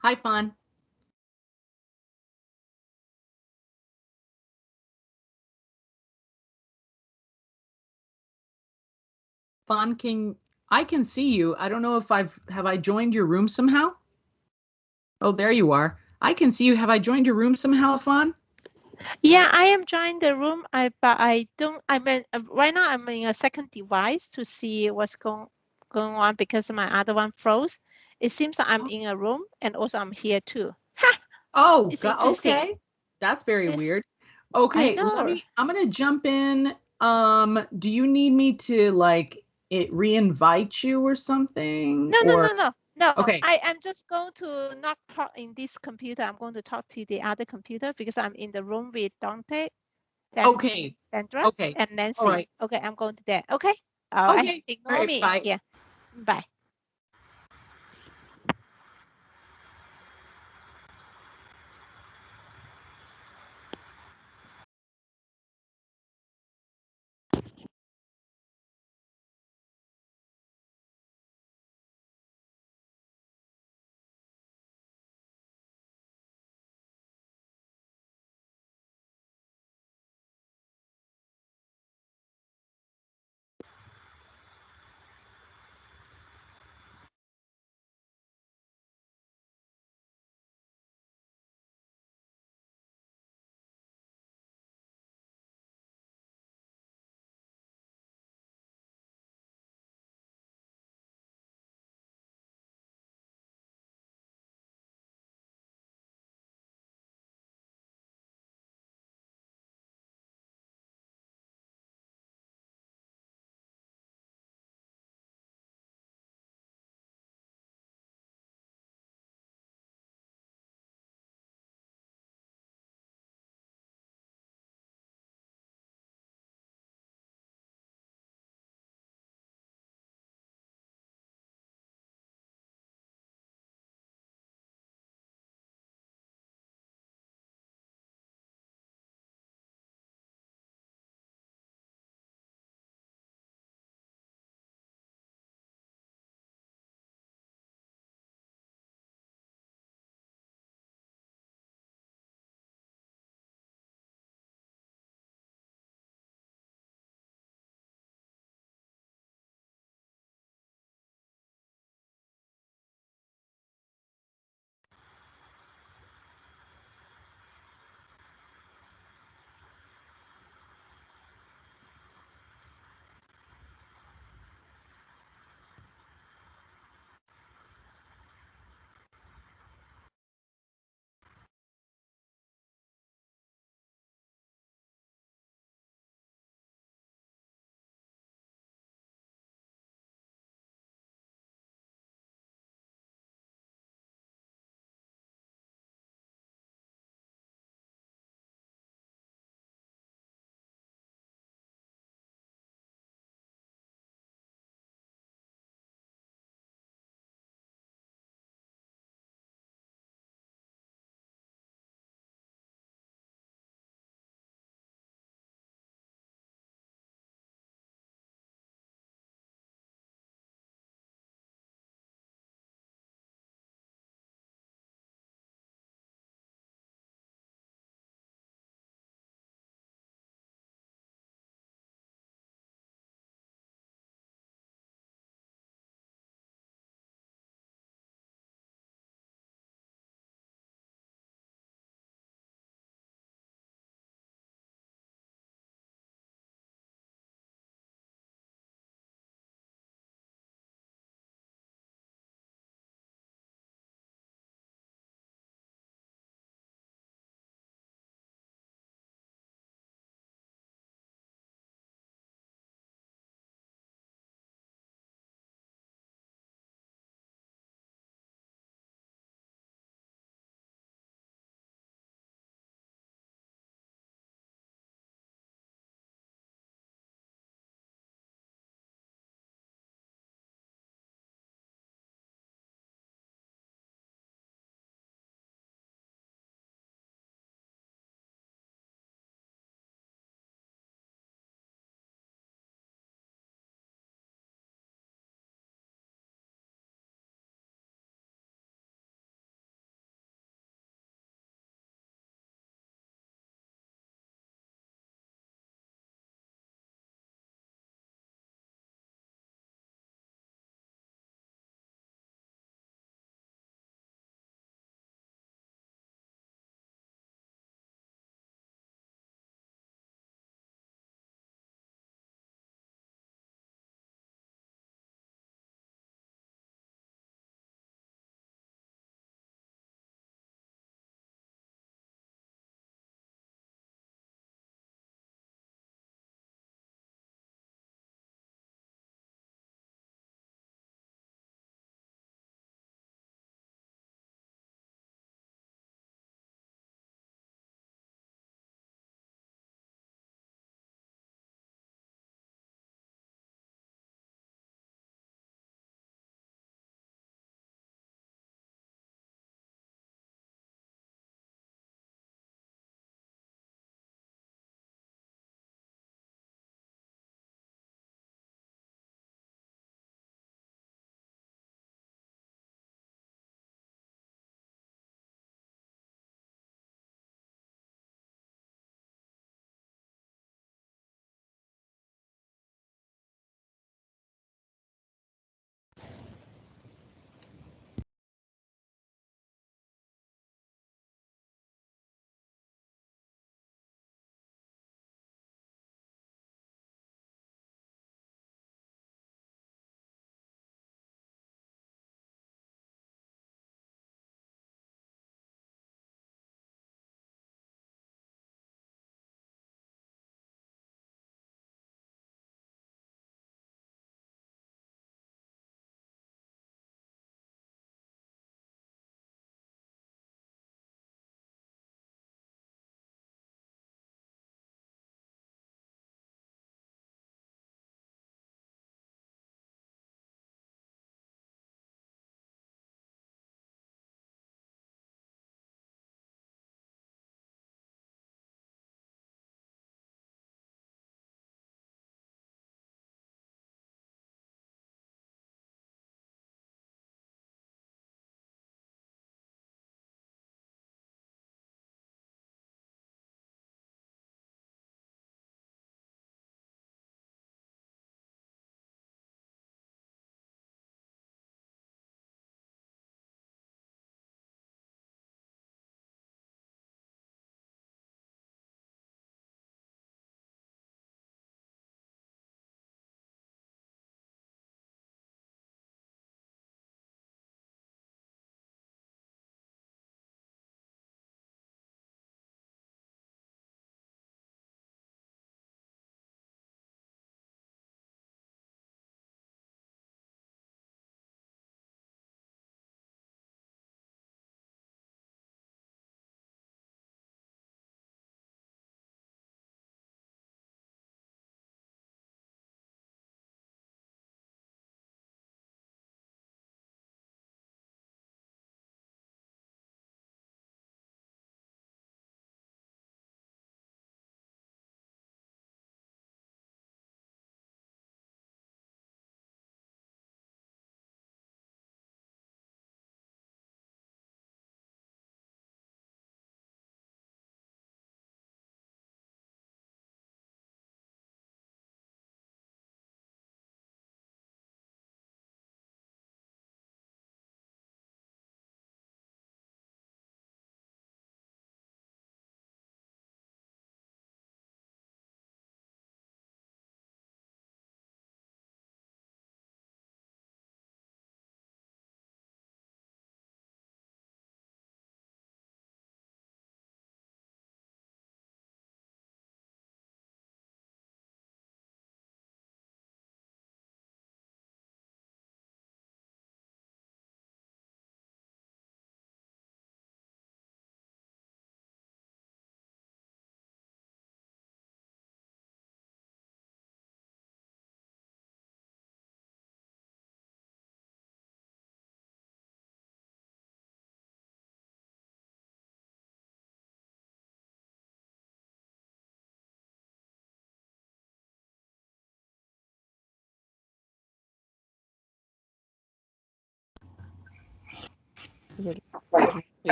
Hi, Fawn. Fawn, I can see you. I don't know if have I joined your room somehow? Oh, there you are. I can see you. Have I joined your room somehow, Fawn? Yeah, I am joining the room. But I don't. I mean, right now I'm in a second device to see what's going on because my other one froze. It seems I'm in a room and also I'm here too. Ha! Oh, It's interesting. okay. That's very Yes. weird. I Okay, know. I'm gonna jump in. Do you need me to like re-invite you or something? No. Okay. I'm just going to not talk in this computer. I'm going to talk to the other computer because I'm in the room with Dante, Okay. Sandra, Okay. and Nancy. All right. Okay, I'm going to there. Okay. All right. Okay. Ignore All right, me. bye. Yeah. Bye.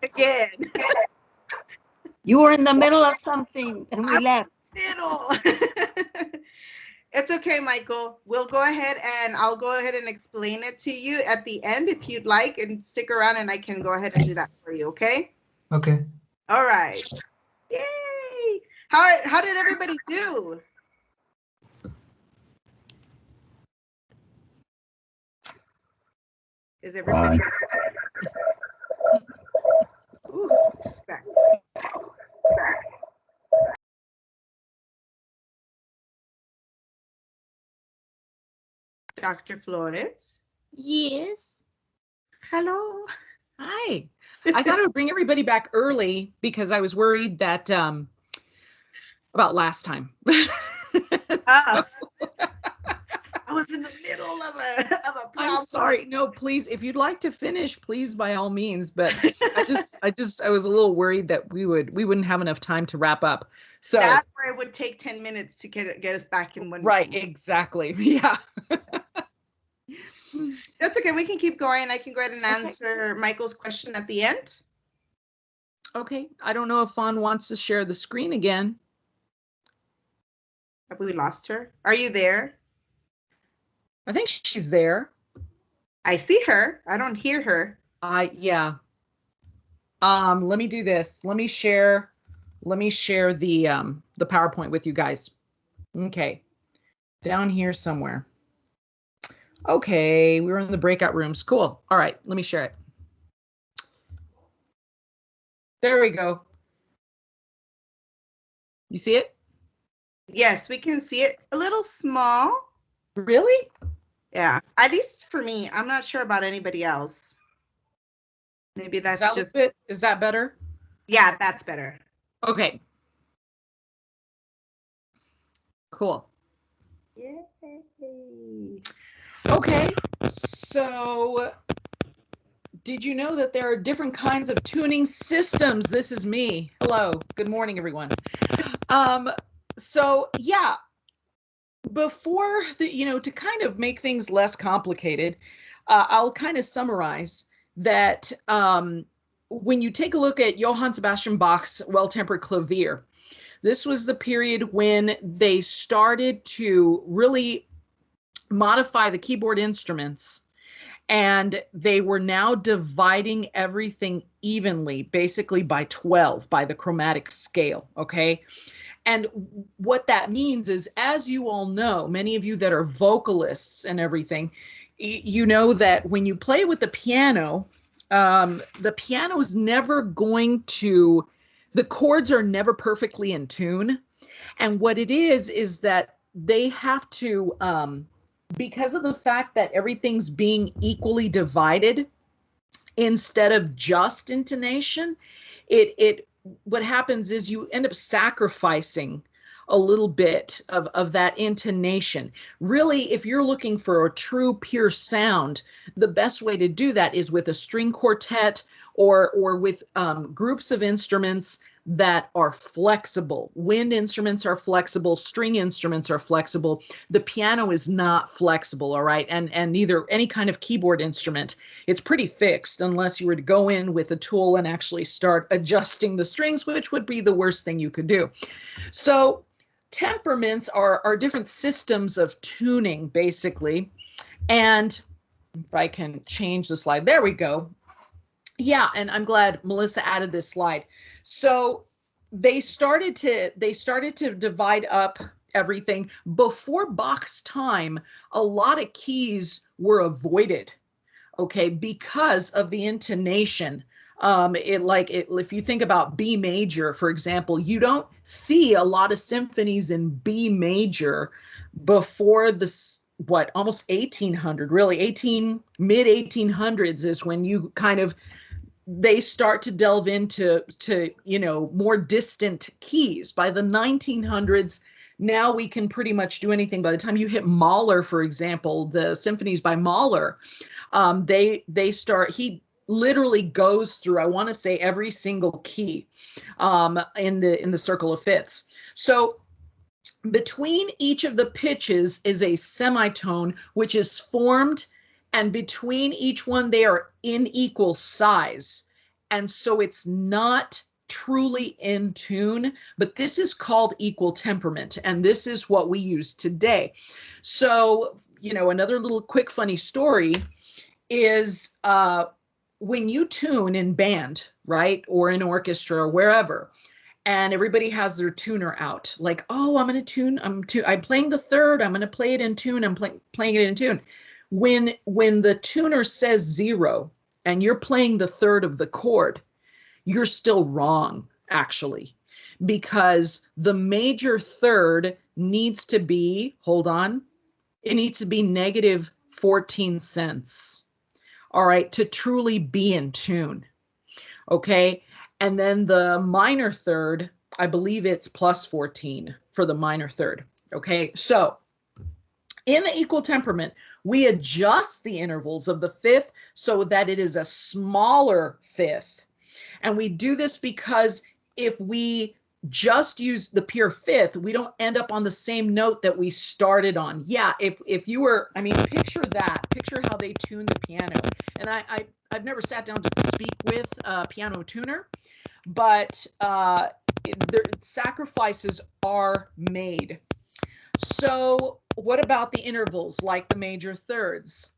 Again. You were in the middle of something and we left. Middle. It's okay, Michael. We'll go ahead and I'll go ahead and explain it to you at the end if you'd like, and stick around and I can go ahead and do that for you, okay? Okay. All right. Yay! How did everybody do? Is everybody? Ooh, back. Dr. Flores. Yes. Hello. Hi. I thought I would bring everybody back early because I was worried that about last time. I was in the middle of a problem. I'm sorry. No, please, if you'd like to finish, please by all means. But I was a little worried that we wouldn't have enough time to wrap up. So that's where it would take 10 minutes to get us back in one. Right, exactly. Yeah. That's okay. We can keep going. I can go ahead and answer Michael's question at the end. Okay. I don't know if Fawn wants to share the screen again. Have we lost her? Are you there? I think she's there. I see her. I don't hear her. Yeah. Let me do this. Let me share the PowerPoint with you guys. Okay. Down here somewhere. Okay, we were in the breakout rooms. Cool. All right, let me share it. There we go. You see it? Yes, we can see it. A little small. Really? Yeah, at least for me. I'm not sure about anybody else. Maybe that's just. Is that better? Yeah, that's better. Okay. Cool. Yay. Okay, so did you know that there are different kinds of tuning systems? This is me. Hello, good morning, everyone. So yeah, before to kind of make things less complicated, I'll kind of summarize that when you take a look at Johann Sebastian Bach's Well-Tempered Clavier, this was the period when they started to really modify the keyboard instruments, and they were now dividing everything evenly, basically by 12, by the chromatic scale, okay? And what that means is, as you all know, many of you that are vocalists and everything, you know that when you play with the piano is never going to, the chords are never perfectly in tune. And what it is that they have to, because of the fact that everything's being equally divided instead of just intonation, what happens is you end up sacrificing a little bit of that intonation. Really, if you're looking for a true pure sound, the best way to do that is with a string quartet or with groups of instruments that are flexible. Wind instruments are flexible, string instruments are flexible. The piano is not flexible, all right? And neither any kind of keyboard instrument. It's pretty fixed unless you were to go in with a tool and actually start adjusting the strings, which would be the worst thing you could do. So temperaments are different systems of tuning, basically. And if I can change the slide, there we go. Yeah, and I'm glad Melissa added this slide. So they started to divide up everything. Before Bach's time, a lot of keys were avoided, okay, because of the intonation. If you think about B major, for example, you don't see a lot of symphonies in B major before this, almost 1800, really, mid 1800s is when you kind of, they start to delve into more distant keys. By the 1900s, now we can pretty much do anything. By the time you hit Mahler, for example, the symphonies by Mahler, he literally goes through, I want to say, every single key in the circle of fifths. So between each of the pitches is a semitone, which is formed, and between each one, they are in equal size. And so it's not truly in tune, but this is called equal temperament. And this is what we use today. So, you know, another little quick funny story is when you tune in band, right, or in orchestra or wherever, and everybody has their tuner out, like, oh, I'm going to tune, I'm playing the third, I'm going to play it in tune, I'm playing it in tune. When the tuner says 0 and you're playing the third of the chord, you're still wrong, actually, because the major third needs to be, hold on, it needs to be negative 14 cents, all right, to truly be in tune, okay? And then the minor third, I believe it's plus 14 for the minor third, okay? So in the equal temperament, we adjust the intervals of the fifth so that it is a smaller fifth. And we do this because if we just use the pure fifth, we don't end up on the same note that we started on. Yeah, if you were, I mean, picture that. Picture how they tune the piano. And I've never sat down to speak with a piano tuner, but sacrifices are made. So what about the intervals, like the major thirds?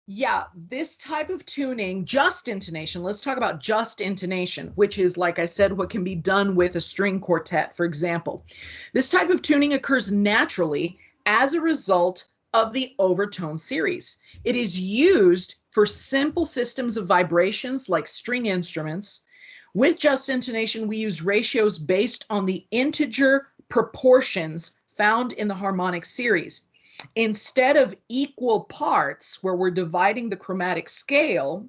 Yeah, this type of tuning, just intonation, let's talk about just intonation, which is, like I said, what can be done with a string quartet, for example. This type of tuning occurs naturally as a result of the overtone series. It is used for simple systems of vibrations like string instruments. With just intonation, we use ratios based on the integer proportions found in the harmonic series. Instead of equal parts where we're dividing the chromatic scale,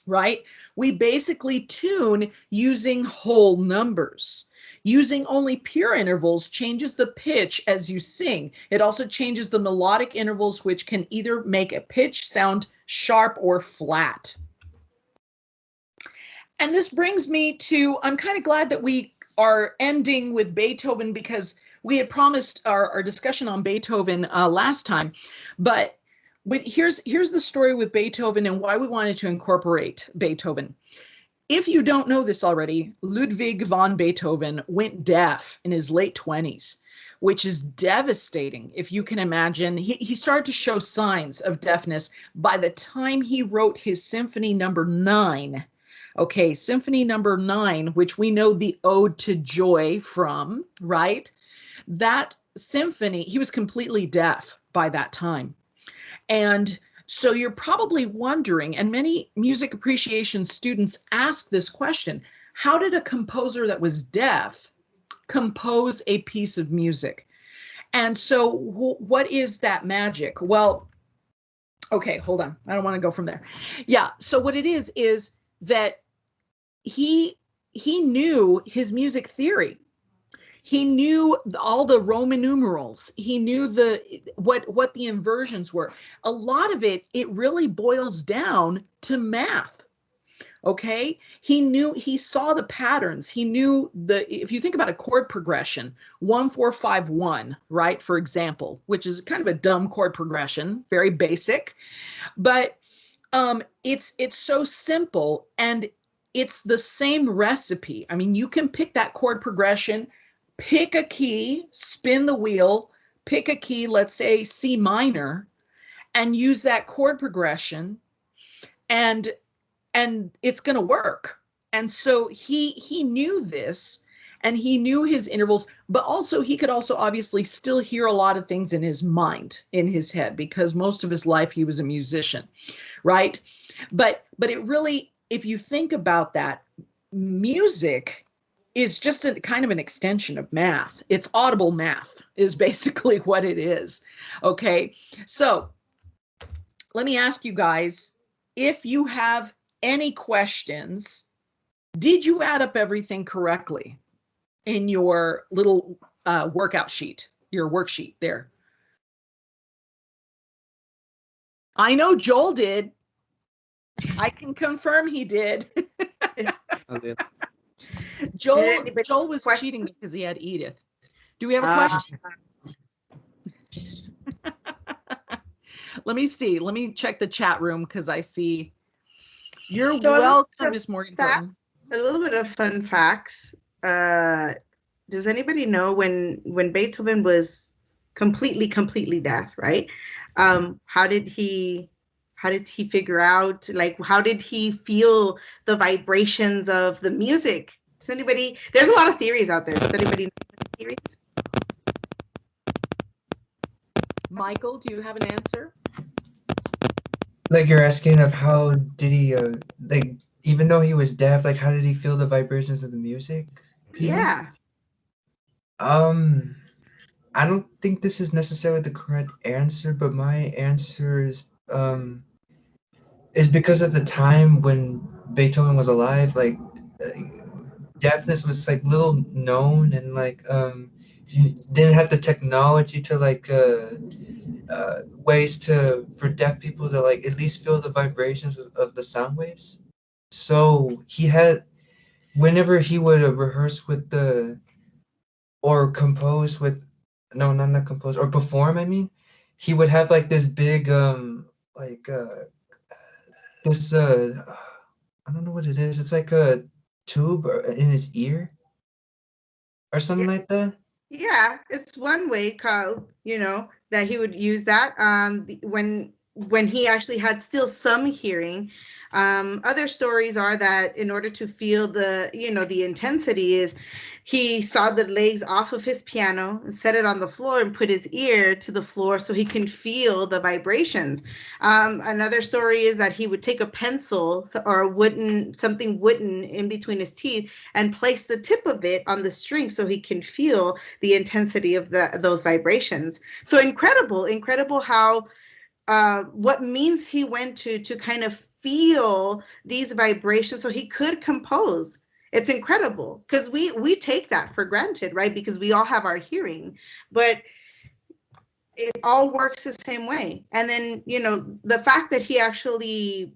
right, we basically tune using whole numbers. Using only pure intervals changes the pitch as you sing. It also changes the melodic intervals, which can either make a pitch sound sharp or flat. And this brings me to, I'm kind of glad that we are ending with Beethoven, because we had promised our discussion on Beethoven last time, but here's the story with Beethoven and why we wanted to incorporate Beethoven. If you don't know this already, Ludwig van Beethoven went deaf in his late 20s, which is devastating. If you can imagine, he started to show signs of deafness by the time he wrote his Symphony Number 9. Okay, Symphony Number 9, which we know the Ode to Joy from, right? That symphony, he was completely deaf by that time. And so you're probably wondering, and many music appreciation students ask this question, how did a composer that was deaf compose a piece of music? And so what is that magic? Well, okay, hold on. I don't want to go from there. Yeah, so what it is that he knew his music theory. He knew all the Roman numerals. He knew what the inversions were. A lot of it really boils down to math. Okay, he saw the patterns. He knew if you think about a chord progression, 1 4 5 1, right, for example, which is kind of a dumb chord progression, very basic, but it's so simple, and it's the same recipe. I mean, you can pick that chord progression, pick a key, spin the wheel, pick a key, let's say C minor, and use that chord progression, and it's going to work. And so he knew this, and he knew his intervals, but also he could also obviously still hear a lot of things in his mind, in his head, because most of his life he was a musician, right? But it really, if you think about that, music is just a kind of an extension of math. It's audible math is basically what it is. Okay, so let me ask you guys, if you have any questions, did you add up everything correctly in your little workout sheet, your worksheet there? I know Joel did. I can confirm he did. Joel was cheating because he had Edith. Do we have a question? Let me see. Let me check the chat room because I see you're welcome, Miss Morgan. A little bit of fun facts. Does anybody know when Beethoven was completely deaf, right? How did he figure out, like, how did he feel the vibrations of the music? Does anybody? There's a lot of theories out there. Does anybody know any theories? Michael, do you have an answer? Like you're asking of how did he like, even though he was deaf, like how did he feel the vibrations of the music? Yeah. I don't think this is necessarily the correct answer, but my answer is because at the time when Beethoven was alive, like deafness was like little known, and like you didn't have the technology to like ways for deaf people to like at least feel the vibrations of the sound waves. So he had, whenever he would rehearse with or compose with, no, not compose, or perform, I mean, he would have like this big like this I don't know what it is. It's like a tube in his ear or something like that. Yeah, it's one way, Kyle, that he would use that when he actually had still some hearing. Other stories are that in order to feel the intensity is he sawed the legs off of his piano and set it on the floor and put his ear to the floor so he can feel the vibrations. Another story is that he would take a pencil or something wooden in between his teeth and place the tip of it on the string so he can feel the intensity of those vibrations. So incredible how what means he went to kind of feel these vibrations so he could compose. It's incredible because we take that for granted, right? Because we all have our hearing, but it all works the same way. And then, the fact that he actually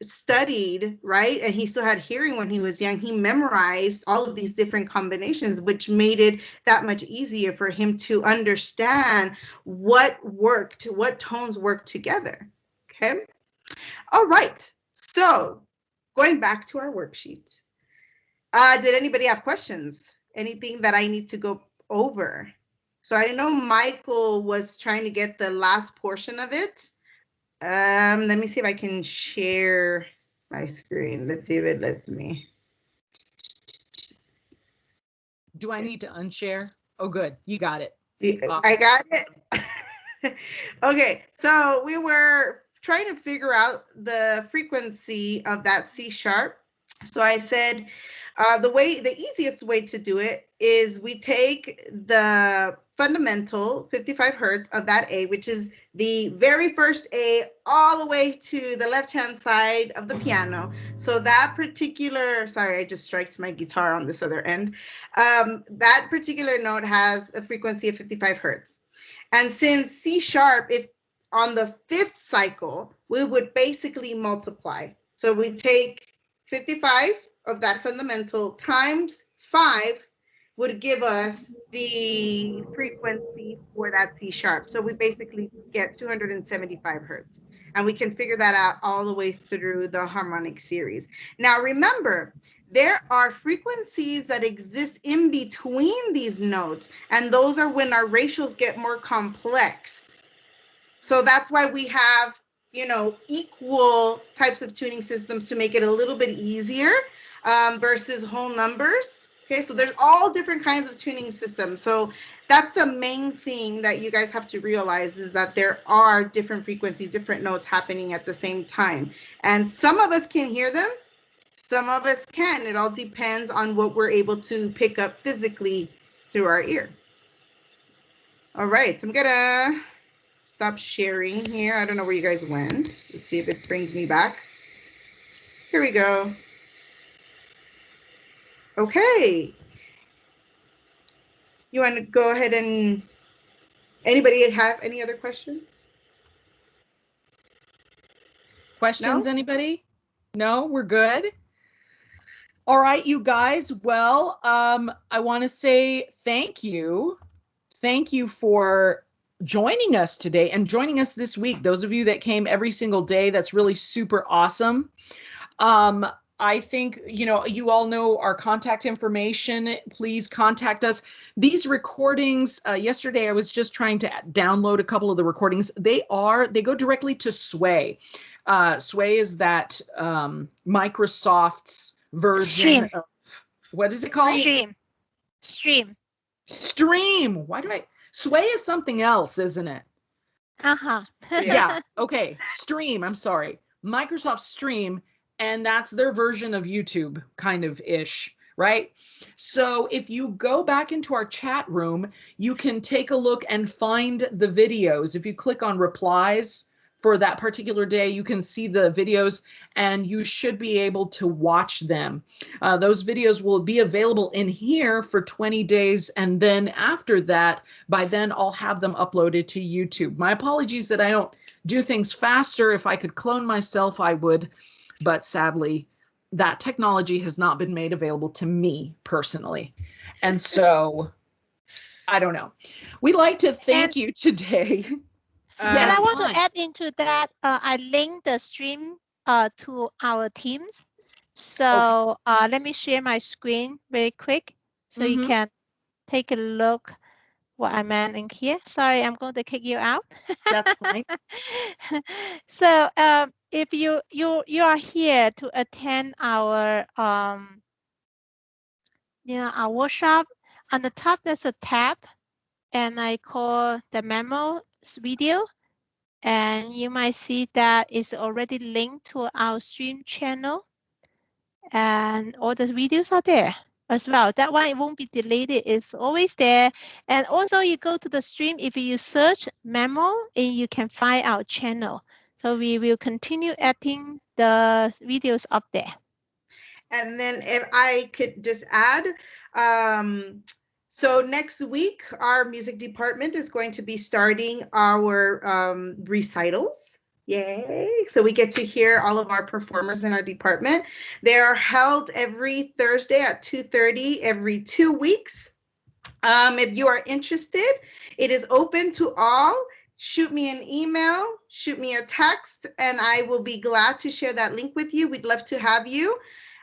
studied, right, and he still had hearing when he was young, he memorized all of these different combinations, which made it that much easier for him to understand what tones worked together. Okay. All right, so going back to our worksheet, did anybody have questions? Anything that I need to go over? So I know Michael was trying to get the last portion of it. Let me see if I can share my screen. Let's see if it lets me. Do I need to unshare? Oh, good. You got it. Awesome. I got it. Okay, so we were trying to figure out the frequency of that C sharp. So I said the easiest way to do it is we take the fundamental 55 hertz of that A, which is the very first A, all the way to the left-hand side of the piano. So that particular, sorry, I just striked my guitar on this other end. That particular note has a frequency of 55 hertz. And since C sharp is on the fifth cycle, we would basically multiply. So we take 55 of that fundamental times 5 would give us the frequency for that C sharp. So we basically get 275 hertz. And we can figure that out all the way through the harmonic series. Now remember, there are frequencies that exist in between these notes, and those are when our ratios get more complex. So that's why we have, equal types of tuning systems to make it a little bit easier versus whole numbers. Okay, so there's all different kinds of tuning systems. So that's the main thing that you guys have to realize, is that there are different frequencies, different notes happening at the same time. And some of us can hear them, some of us can. It all depends on what we're able to pick up physically through our ear. All right, so I'm gonna stop sharing here. I don't know where you guys went. Let's see if it brings me back. Here we go. Okay. You want to go ahead and, anybody have any other questions? Questions, No? anybody? No, we're good. All right, you guys. Well, I want to say thank you. Thank you for joining us today and joining us this week. Those of you that came every single day, that's really super awesome. I think, you all know our contact information. Please contact us. These recordings, yesterday I was just trying to download a couple of the recordings. They go directly to Sway. Sway is that Microsoft's version of, what is it called? Stream. Stream. Sway is something else, isn't it? Yeah. Okay. Stream. I'm sorry. Microsoft Stream. And that's their version of YouTube, kind of ish, right? So if you go back into our chat room, you can take a look and find the videos. If you click on replies for that particular day, you can see the videos and you should be able to watch them. Those videos will be available in here for 20 days. And then after that, by then I'll have them uploaded to YouTube. My apologies that I don't do things faster. If I could clone myself, I would. But sadly, that technology has not been made available to me personally. And so, I don't know. We'd like to thank you today. And I want to add into that, I linked the stream to our teams. So let me share my screen very quick so you can take a look what I meant in here. Sorry, I'm going to kick you out. That's fine. So if you are here to attend our our workshop, on the top there's a tab, and I call the memo video, and you might see that it's already linked to our stream channel, and all the videos are there as well. That one, it won't be deleted, it's always there. And also you go to the stream, if you search memo, and you can find our channel. So we will continue adding the videos up there. And then if I could just add, so next week, our music department is going to be starting our recitals. Yay. So we get to hear all of our performers in our department. They are held every Thursday at 2:30 every 2 weeks. If you are interested, it is open to all. Shoot me an email, shoot me a text, and I will be glad to share that link with you. We'd love to have you.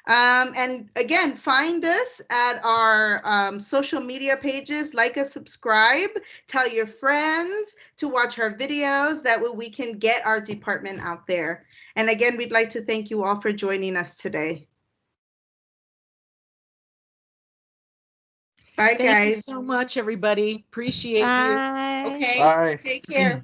And again, find us at our social media pages, like us, subscribe, tell your friends to watch our videos. That way we can get our department out there. And again, we'd like to thank you all for joining us today. Bye, guys. Thank you so much, everybody. Appreciate you. Okay. Bye. Take care.